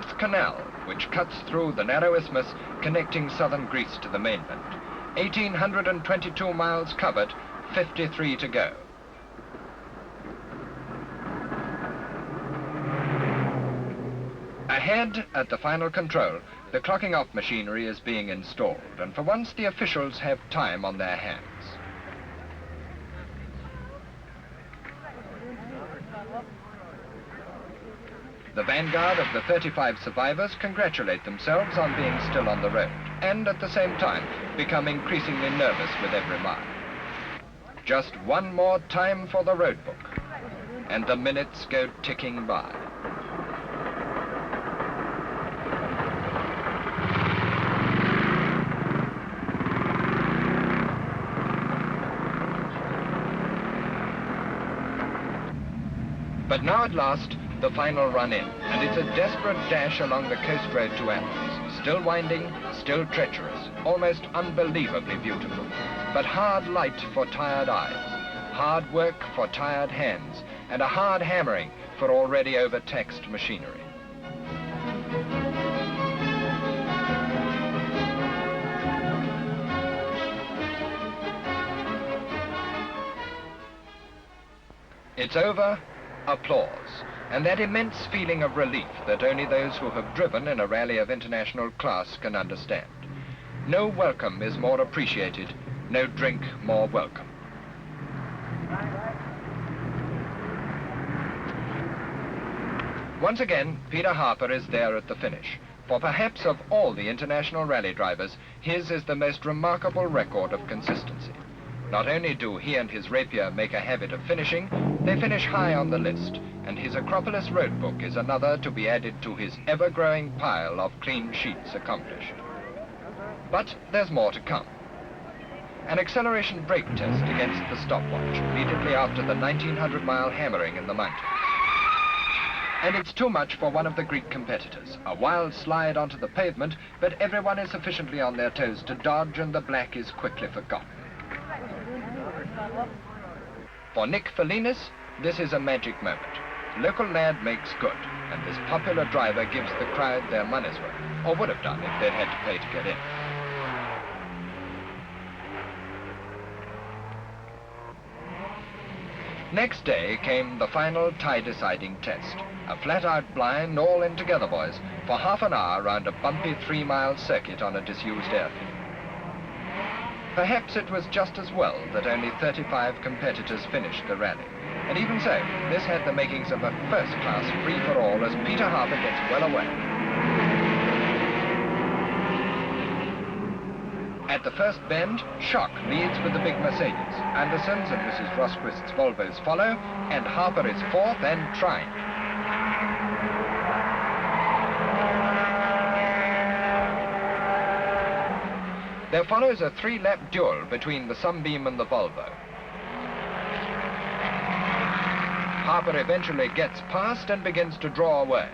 11th Canal, which cuts through the narrow isthmus connecting southern Greece to the mainland. 1,822 miles covered, 53 to go. Ahead, at the final control, the clocking off machinery is being installed, and for once the officials have time on their hands. The vanguard of the 35 survivors congratulate themselves on being still on the road, and at the same time become increasingly nervous with every mile. Just one more time for the road book, and the minutes go ticking by. But now at last, the final run in, and it's a desperate dash along the coast road to Athens. Still winding, still treacherous, almost unbelievably beautiful, but hard light for tired eyes, hard work for tired hands, and a hard hammering for already overtaxed machinery. It's over. Applause, and that immense feeling of relief that only those who have driven in a rally of international class can understand. No welcome is more appreciated, no drink more welcome. Once again, Peter Harper is there at the finish, for perhaps of all the international rally drivers, his is the most remarkable record of consistency. Not only do he and his rapier make a habit of finishing, they finish high on the list, and his Acropolis road book is another to be added to his ever-growing pile of clean sheets accomplished. But there's more to come. An acceleration brake test against the stopwatch immediately after the 1,900-mile hammering in the mountains. And it's too much for one of the Greek competitors. A wild slide onto the pavement, but everyone is sufficiently on their toes to dodge, and the black is quickly forgotten. For Nick Felinis, this is a magic moment. Local lad makes good, and this popular driver gives the crowd their money's worth, or would have done if they'd had to pay to get in. Next day came the final tie-deciding test. A flat-out blind, all in together, boys, for half an hour round a bumpy 3-mile circuit on a disused airfield. Perhaps it was just as well that only 35 competitors finished the rally. And even so, this had the makings of a first-class free-for-all as Peter Harper gets well away. At the first bend, Schock leads with the big Mercedes. Anderson's and Mrs. Rosquist's Volvos follow, and Harper is fourth and trying. There follows a 3-lap duel between the Sunbeam and the Volvo. Harper eventually gets past and begins to draw away.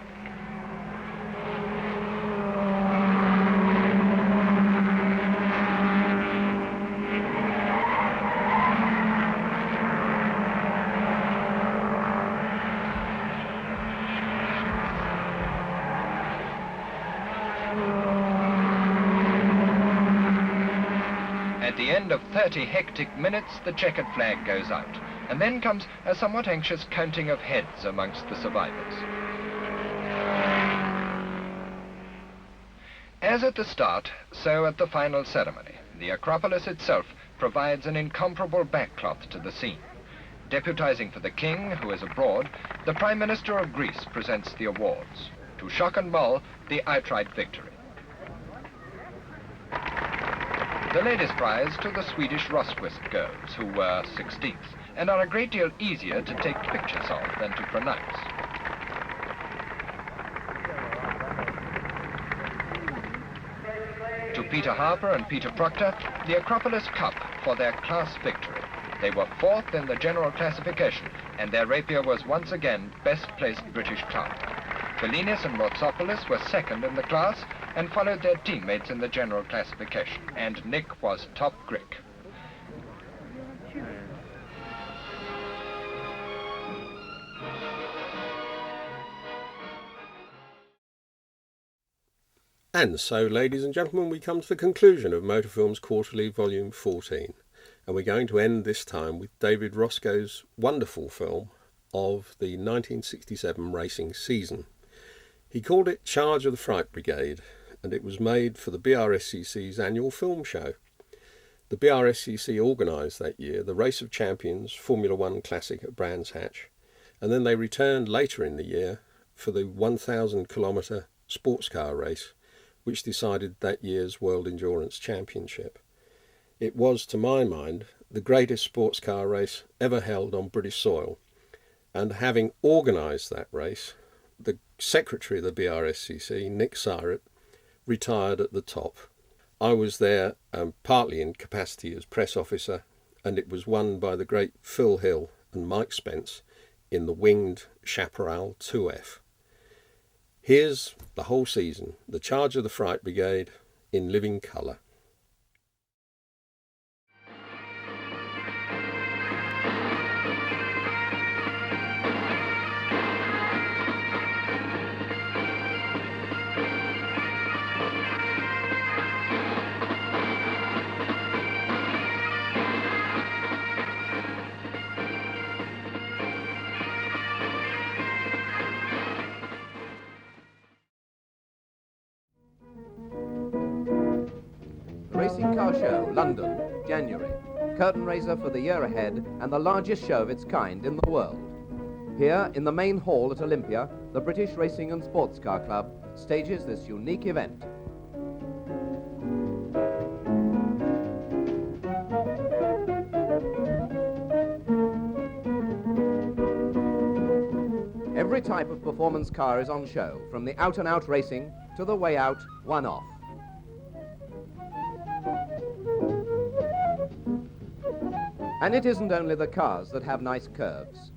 At the end of 30 hectic minutes, the checkered flag goes out, and then comes a somewhat anxious counting of heads amongst the survivors. As at the start, so at the final ceremony, the Acropolis itself provides an incomparable backcloth to the scene. Deputizing for the king, who is abroad, the Prime Minister of Greece presents the awards. To Schock and Moll, the outright victory. The ladies' prize to the Swedish Rosquist girls, who were 16th, and are a great deal easier to take pictures of than to pronounce. To Peter Harper and Peter Proctor, the Acropolis Cup for their class victory. They were fourth in the general classification, and their rapier was once again best-placed British club. Felinis and Motsopoulos were second in the class and followed their teammates in the general classification, and Nick was top Greek. And so, ladies and gentlemen, we come to the conclusion of Motor Films Quarterly Volume 14. And we're going to end this time with David Roscoe's wonderful film of the 1967 racing season. He called it Charge of the Fright Brigade, and it was made for the BRSCC's annual film show. The BRSCC organised that year the Race of Champions Formula One Classic at Brands Hatch, and then they returned later in the year for the 1,000 kilometre sports car race, which decided that year's World Endurance Championship. It was, to my mind, the greatest sports car race ever held on British soil, and having organised that race, the secretary of the BRSCC, Nick Syret, retired at the top. I was there partly in capacity as press officer, and it was won by the great Phil Hill and Mike Spence in the winged Chaparral 2F. Here's the whole season, the Charge of the Fright Brigade in living colour. Racing Car Show, London, January. Curtain raiser for the year ahead and the largest show of its kind in the world. Here, in the main hall at Olympia, the British Racing and Sports Car Club stages this unique event. Every type of performance car is on show, from the out-and-out racing to the way-out one-off. And it isn't only the cars that have nice curves.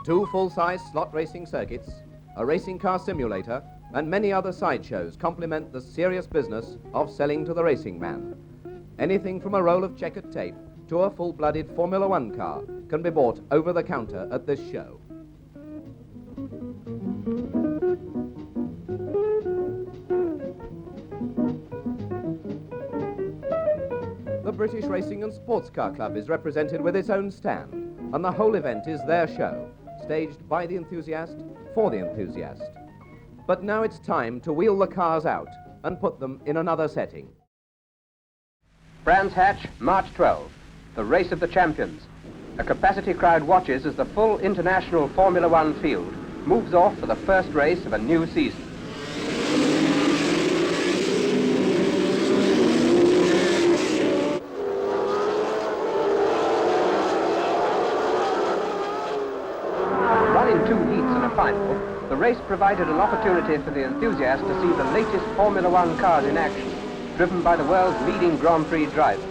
2 full-size slot racing circuits, a racing car simulator, and many other sideshows complement the serious business of selling to the racing man. Anything from a roll of checkered tape to a full-blooded Formula One car can be bought over the counter at this show. The British Racing and Sports Car Club is represented with its own stand, and the whole event is their show, staged by the enthusiast for the enthusiast. But now it's time to wheel the cars out and put them in another setting. Brands Hatch, March 12, the Race of the Champions. A capacity crowd watches as the full international Formula One field moves off for the first race of a new season. Run in 2 heats and a final, the race provided an opportunity for the enthusiast to see the latest Formula One cars in action, driven by the world's leading Grand Prix drivers.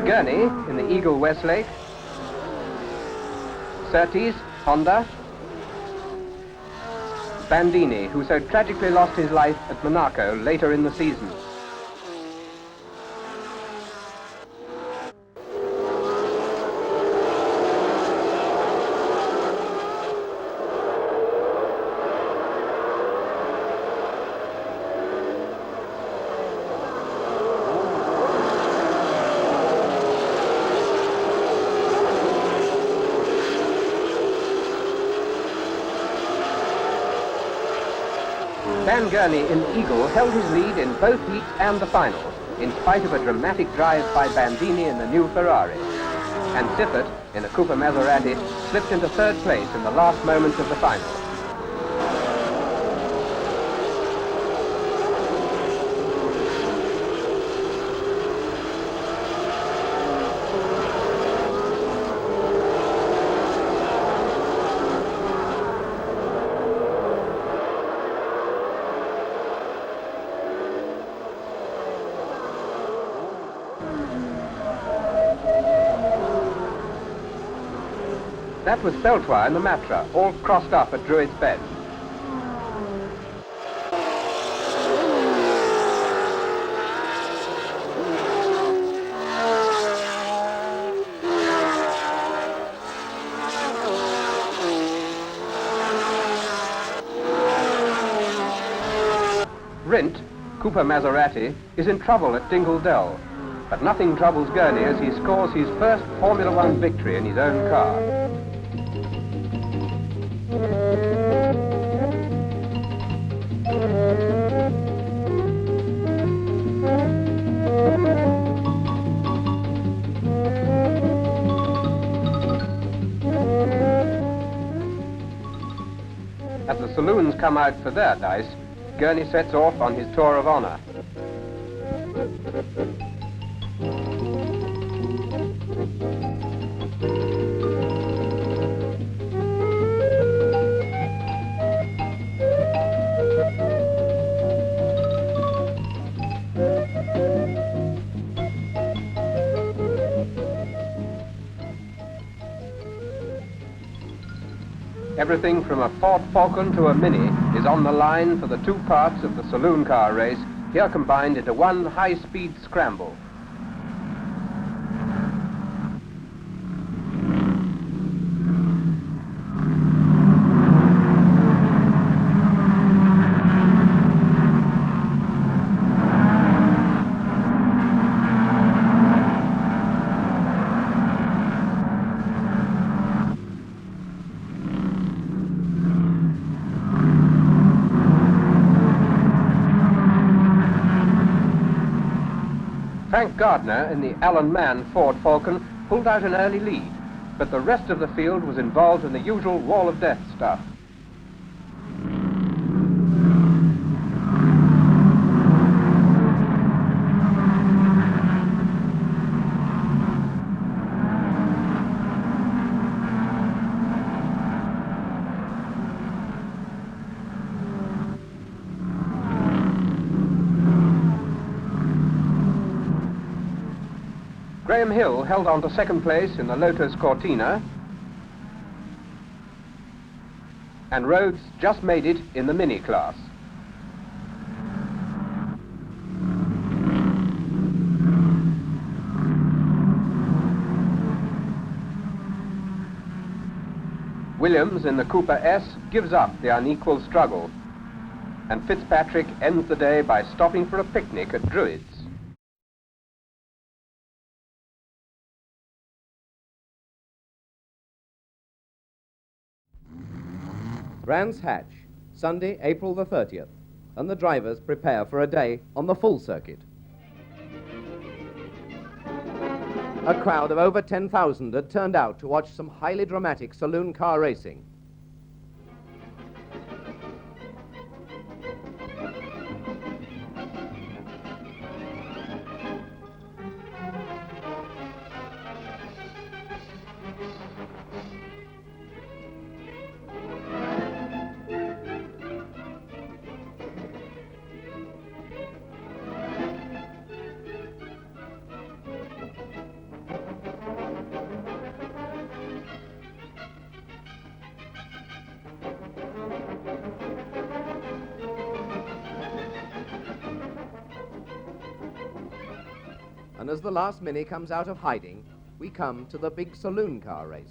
Gurney in the Eagle Westlake, Surtees, Honda, Bandini, who so tragically lost his life at Monaco later in the season. Dan Gurney in Eagle held his lead in both heats and the final, in spite of a dramatic drive by Bandini in the new Ferrari. And Siffert, in a Cooper Maserati, slipped into 3rd place in the last moments of the final. That was Beltois and the Matra, all crossed up at Druid's Bend. Rint, Cooper Maserati, is in trouble at Dingle Dell, but nothing troubles Gurney as he scores his first Formula One victory in his own car. As the saloons come out for their dice, Gurney sets off on his tour of honour. Everything from a Ford Falcon to a Mini is on the line for the two parts of the saloon car race, here combined into one high-speed scramble. Frank Gardner in the Allen Mann Ford Falcon pulled out an early lead, but the rest of the field was involved in the usual wall of death stuff. Graham Hill held on to second place in the Lotus Cortina, and Rhodes just made it in the Mini class. Williams in the Cooper S gives up the unequal struggle, and Fitzpatrick ends the day by stopping for a picnic at Druid's. Brands hatch, Sunday, April the 30th, and the drivers prepare for a day on the full circuit. A crowd of over 10,000 had turned out to watch some highly dramatic saloon car racing. And as the last Mini comes out of hiding, we come to the big saloon car race.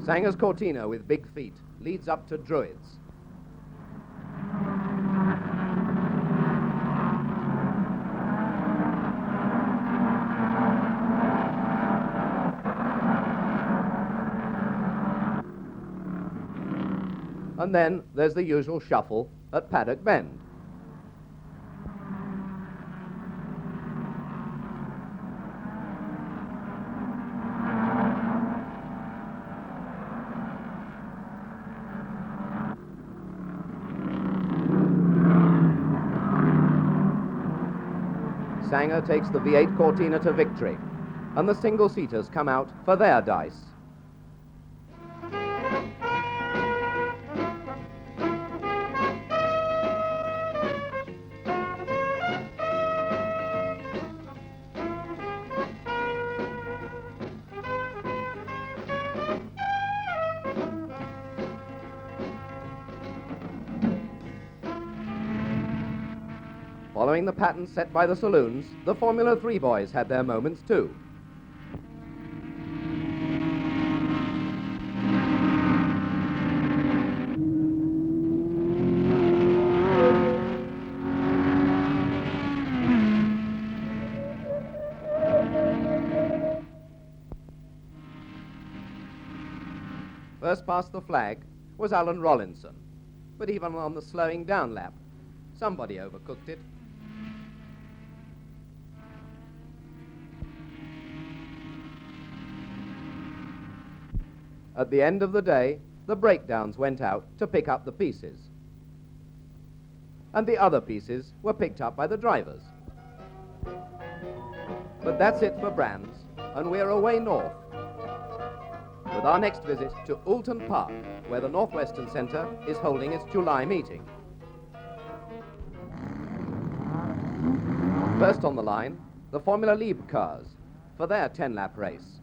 Sanger's Cortina with big feet leads up to Druid's. And then there's the usual shuffle at Paddock Bend. Sanger takes the V8 Cortina to victory, and the single-seaters come out for their dice. Following the pattern set by the saloons, the Formula 3 boys had their moments too. First past the flag was Alan Rollinson, but even on the slowing down lap, somebody overcooked it. At the end of the day, the breakdowns went out to pick up the pieces. And the other pieces were picked up by the drivers. But that's it for Brands, and we're away north, with our next visit to Oulton Park, where the Northwestern Centre is holding its July meeting. First on the line, the Formula Lieb cars for their 10-lap race.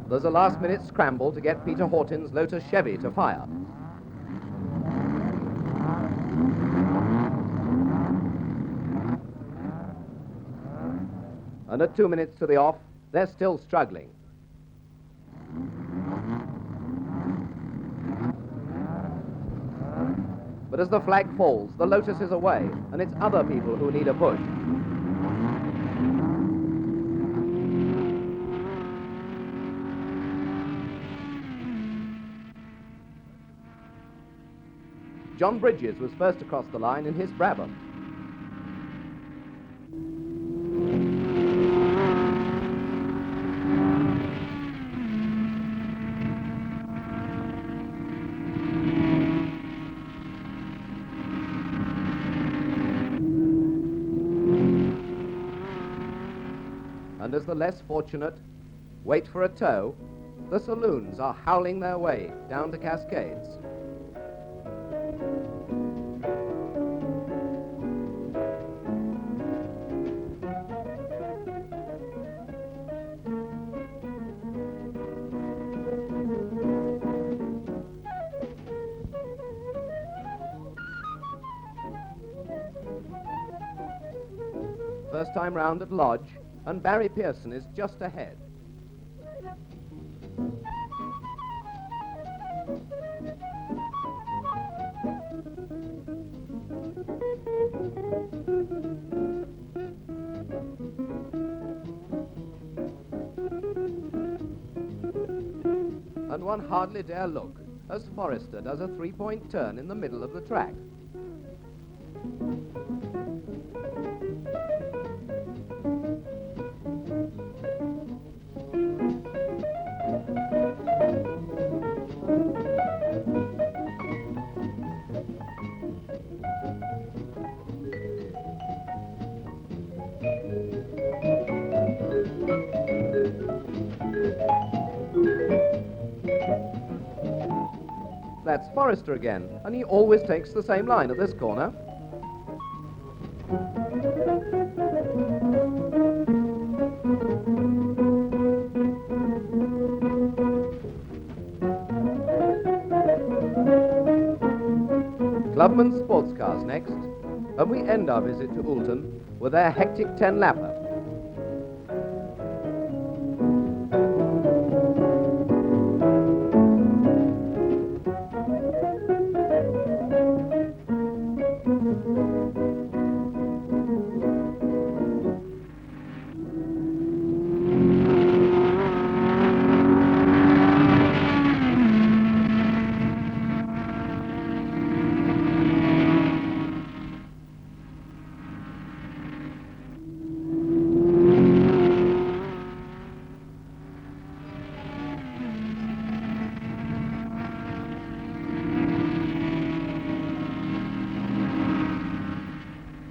There's a last-minute scramble to get Peter Horton's Lotus Chevy to fire. And at 2 minutes to the off, they're still struggling. But as the flag falls, the Lotus is away, and it's other people who need a push. John Bridges was first across the line in his Brabham. And as the less fortunate wait for a tow, the saloons are howling their way down to Cascades. First time round at Lodge, and Barry Pearson is just ahead. And one hardly dare look as Forrester does a three-point turn in the middle of the track. That's Forrester again, and he always takes the same line at this corner. Clubman Sports Cars next, and we end our visit to Oulton with their hectic 10-lapper.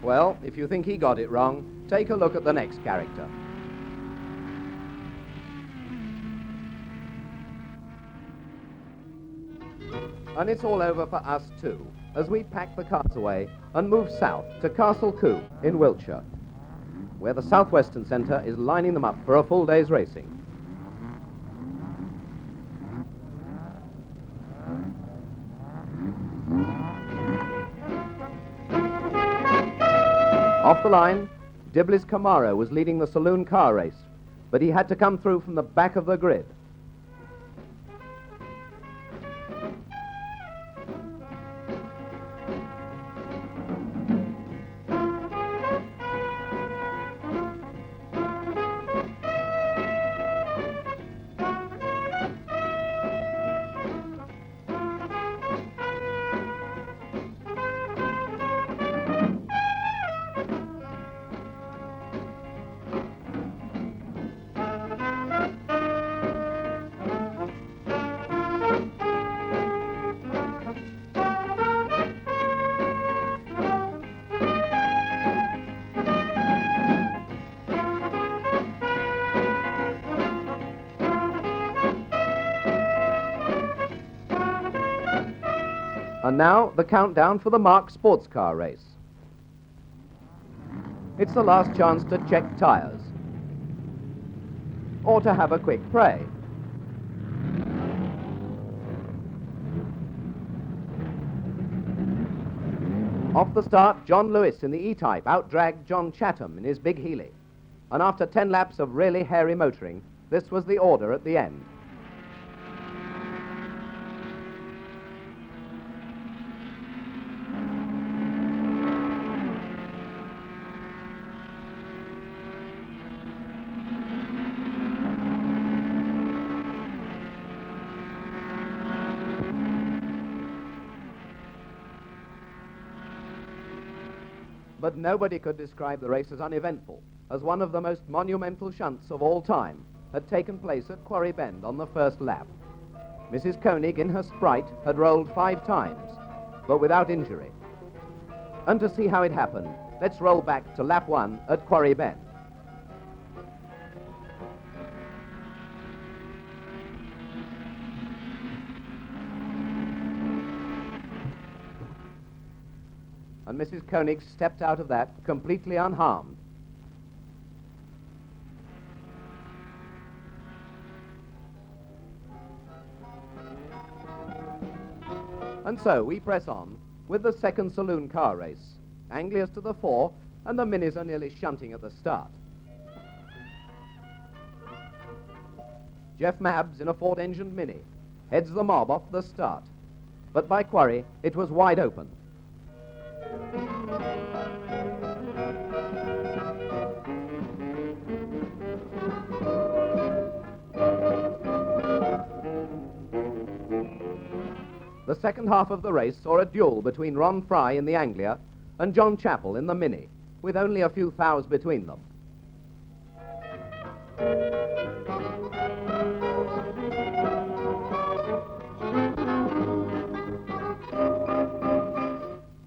Well, if you think he got it wrong, take a look at the next character. And it's all over for us too, as we pack the cars away and move south to Castle Coo in Wiltshire, where the Southwestern Centre is lining them up for a full day's racing. Off the line, Dibley's Camaro was leading the saloon car race, but he had to come through from the back of the grid. And now, the countdown for the Mark sports car race. It's the last chance to check tyres, or to have a quick pray. Off the start, John Lewis in the E-Type outdragged John Chatham in his big Healy. And after 10 laps of really hairy motoring, this was the order at the end. But nobody could describe the race as uneventful, as one of the most monumental shunts of all time had taken place at Quarry Bend on the first lap. Mrs. Koenig in her Sprite had rolled 5 times, but without injury. And to see how it happened, let's roll back to lap 1 at Quarry Bend. And Mrs. Koenig stepped out of that completely unharmed. And so we press on with the second saloon car race. Anglia's to the fore, and the Minis are nearly shunting at the start. Jeff Mabbs in a Ford-engined Mini heads the mob off the start. But by Quarry, it was wide open. The second half of the race saw a duel between Ron Fry in the Anglia and John Chappell in the Mini, with only a few thous between them.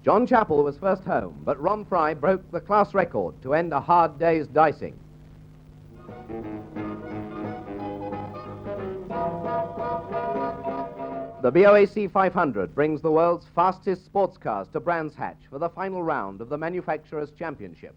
John Chappell was first home, but Ron Fry broke the class record to end a hard day's dicing. The BOAC 500 brings the world's fastest sports cars to Brands Hatch for the final round of the Manufacturers' Championship.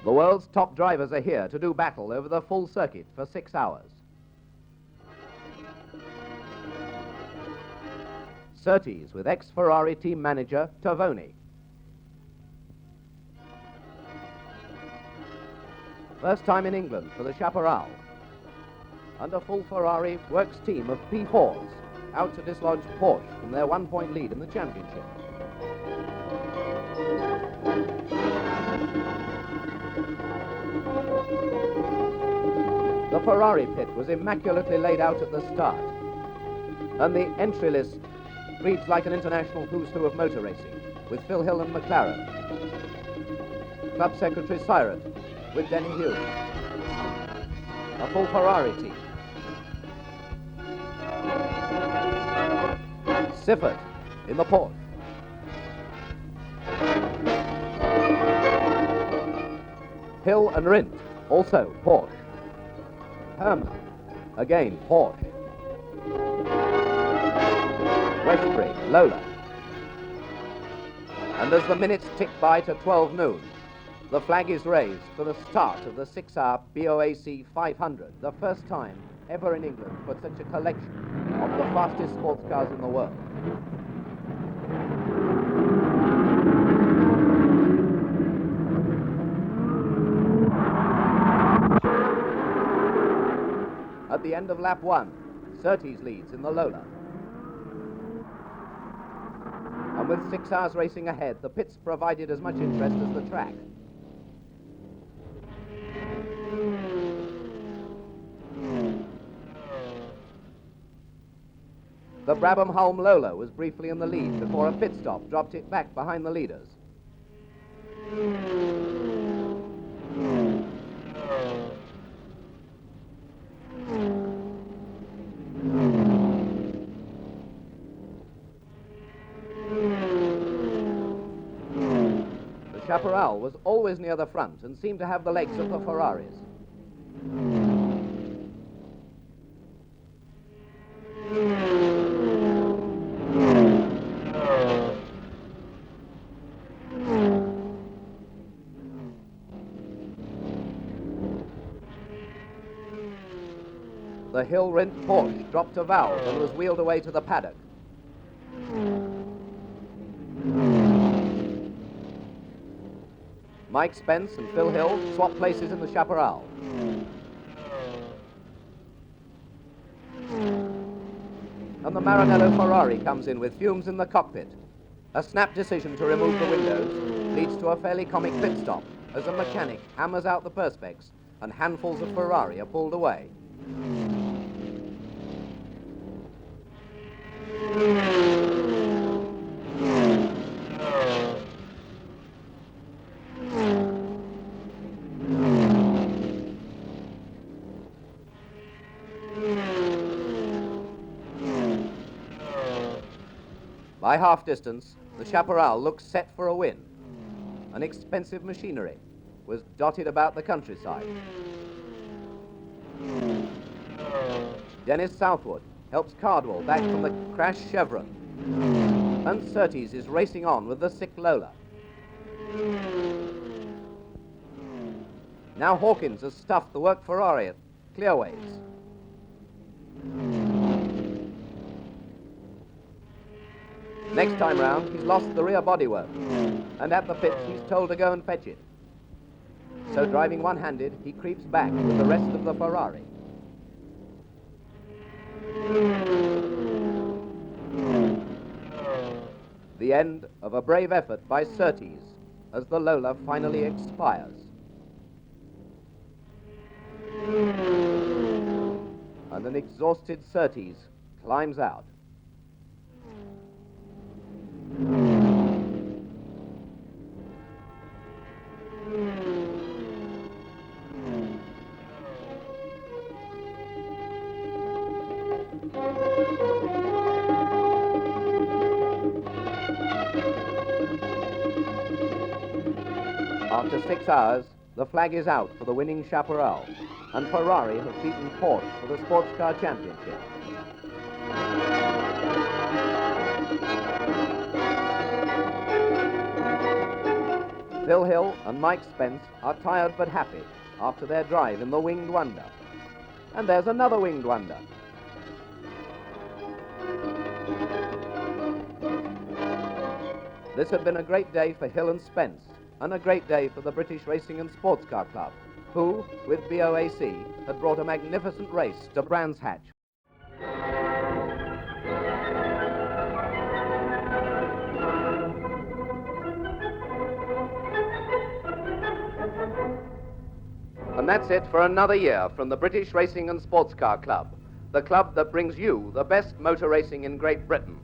The world's top drivers are here to do battle over the full circuit for 6 hours. Surtees with ex-Ferrari team manager Tavoni. First time in England for the Chaparral. And a full Ferrari works team of P4s out to dislodge Porsche from their 1-point lead in the championship. The Ferrari pit was immaculately laid out at the start, and the entry list reads like an international who's who of motor racing, with Phil Hill and McLaren, Club Secretary Syrett with Denny Hughes, a full Ferrari team, Siffert in the Porsche, Hill and Rindt, also Porsche, Herman, again Porsche, Westbury, Lola. And as the minutes tick by to 12 noon, the flag is raised for the start of the 6-hour BOAC 500, the first time ever in England for such a collection of the fastest sports cars in the world. At the end of lap 1, Surtees leads in the Lola. And with 6 hours racing ahead, the pits provided as much interest as the track. The Brabham-Hulme Lola was briefly in the lead before a pit stop dropped it back behind the leaders. The Chaparral was always near the front and seemed to have the legs of the Ferraris. The hill-rent Porsche dropped a valve and was wheeled away to the paddock. Mike Spence and Phil Hill swap places in the Chaparral. And the Maranello Ferrari comes in with fumes in the cockpit. A snap decision to remove the windows leads to a fairly comic pit stop as a mechanic hammers out the perspex and handfuls of Ferrari are pulled away. By half distance, the Chaparral looks set for a win. An expensive machinery was dotted about the countryside. Dennis Southwood helps Cardwell back from the crashed Chevron. And Surtees is racing on with the sick Lola. Now Hawkins has stuffed the work Ferrari at Clearways. Next time round, he's lost the rear bodywork, and at the pits he's told to go and fetch it. So driving one-handed, he creeps back with the rest of the Ferrari. The end of a brave effort by Surtees as the Lola finally expires. And an exhausted Surtees climbs out. After 6 hours, the flag is out for the winning Chaparral, and Ferrari have beaten Porsche for the Sports Car Championship. Phil Hill and Mike Spence are tired but happy after their drive in the Winged Wonder. And there's another Winged Wonder. This had been a great day for Hill and Spence, and a great day for the British Racing and Sports Car Club, who, with BOAC, had brought a magnificent race to Brands Hatch. And that's it for another year from the British Racing and Sports Car Club, the club that brings you the best motor racing in Great Britain.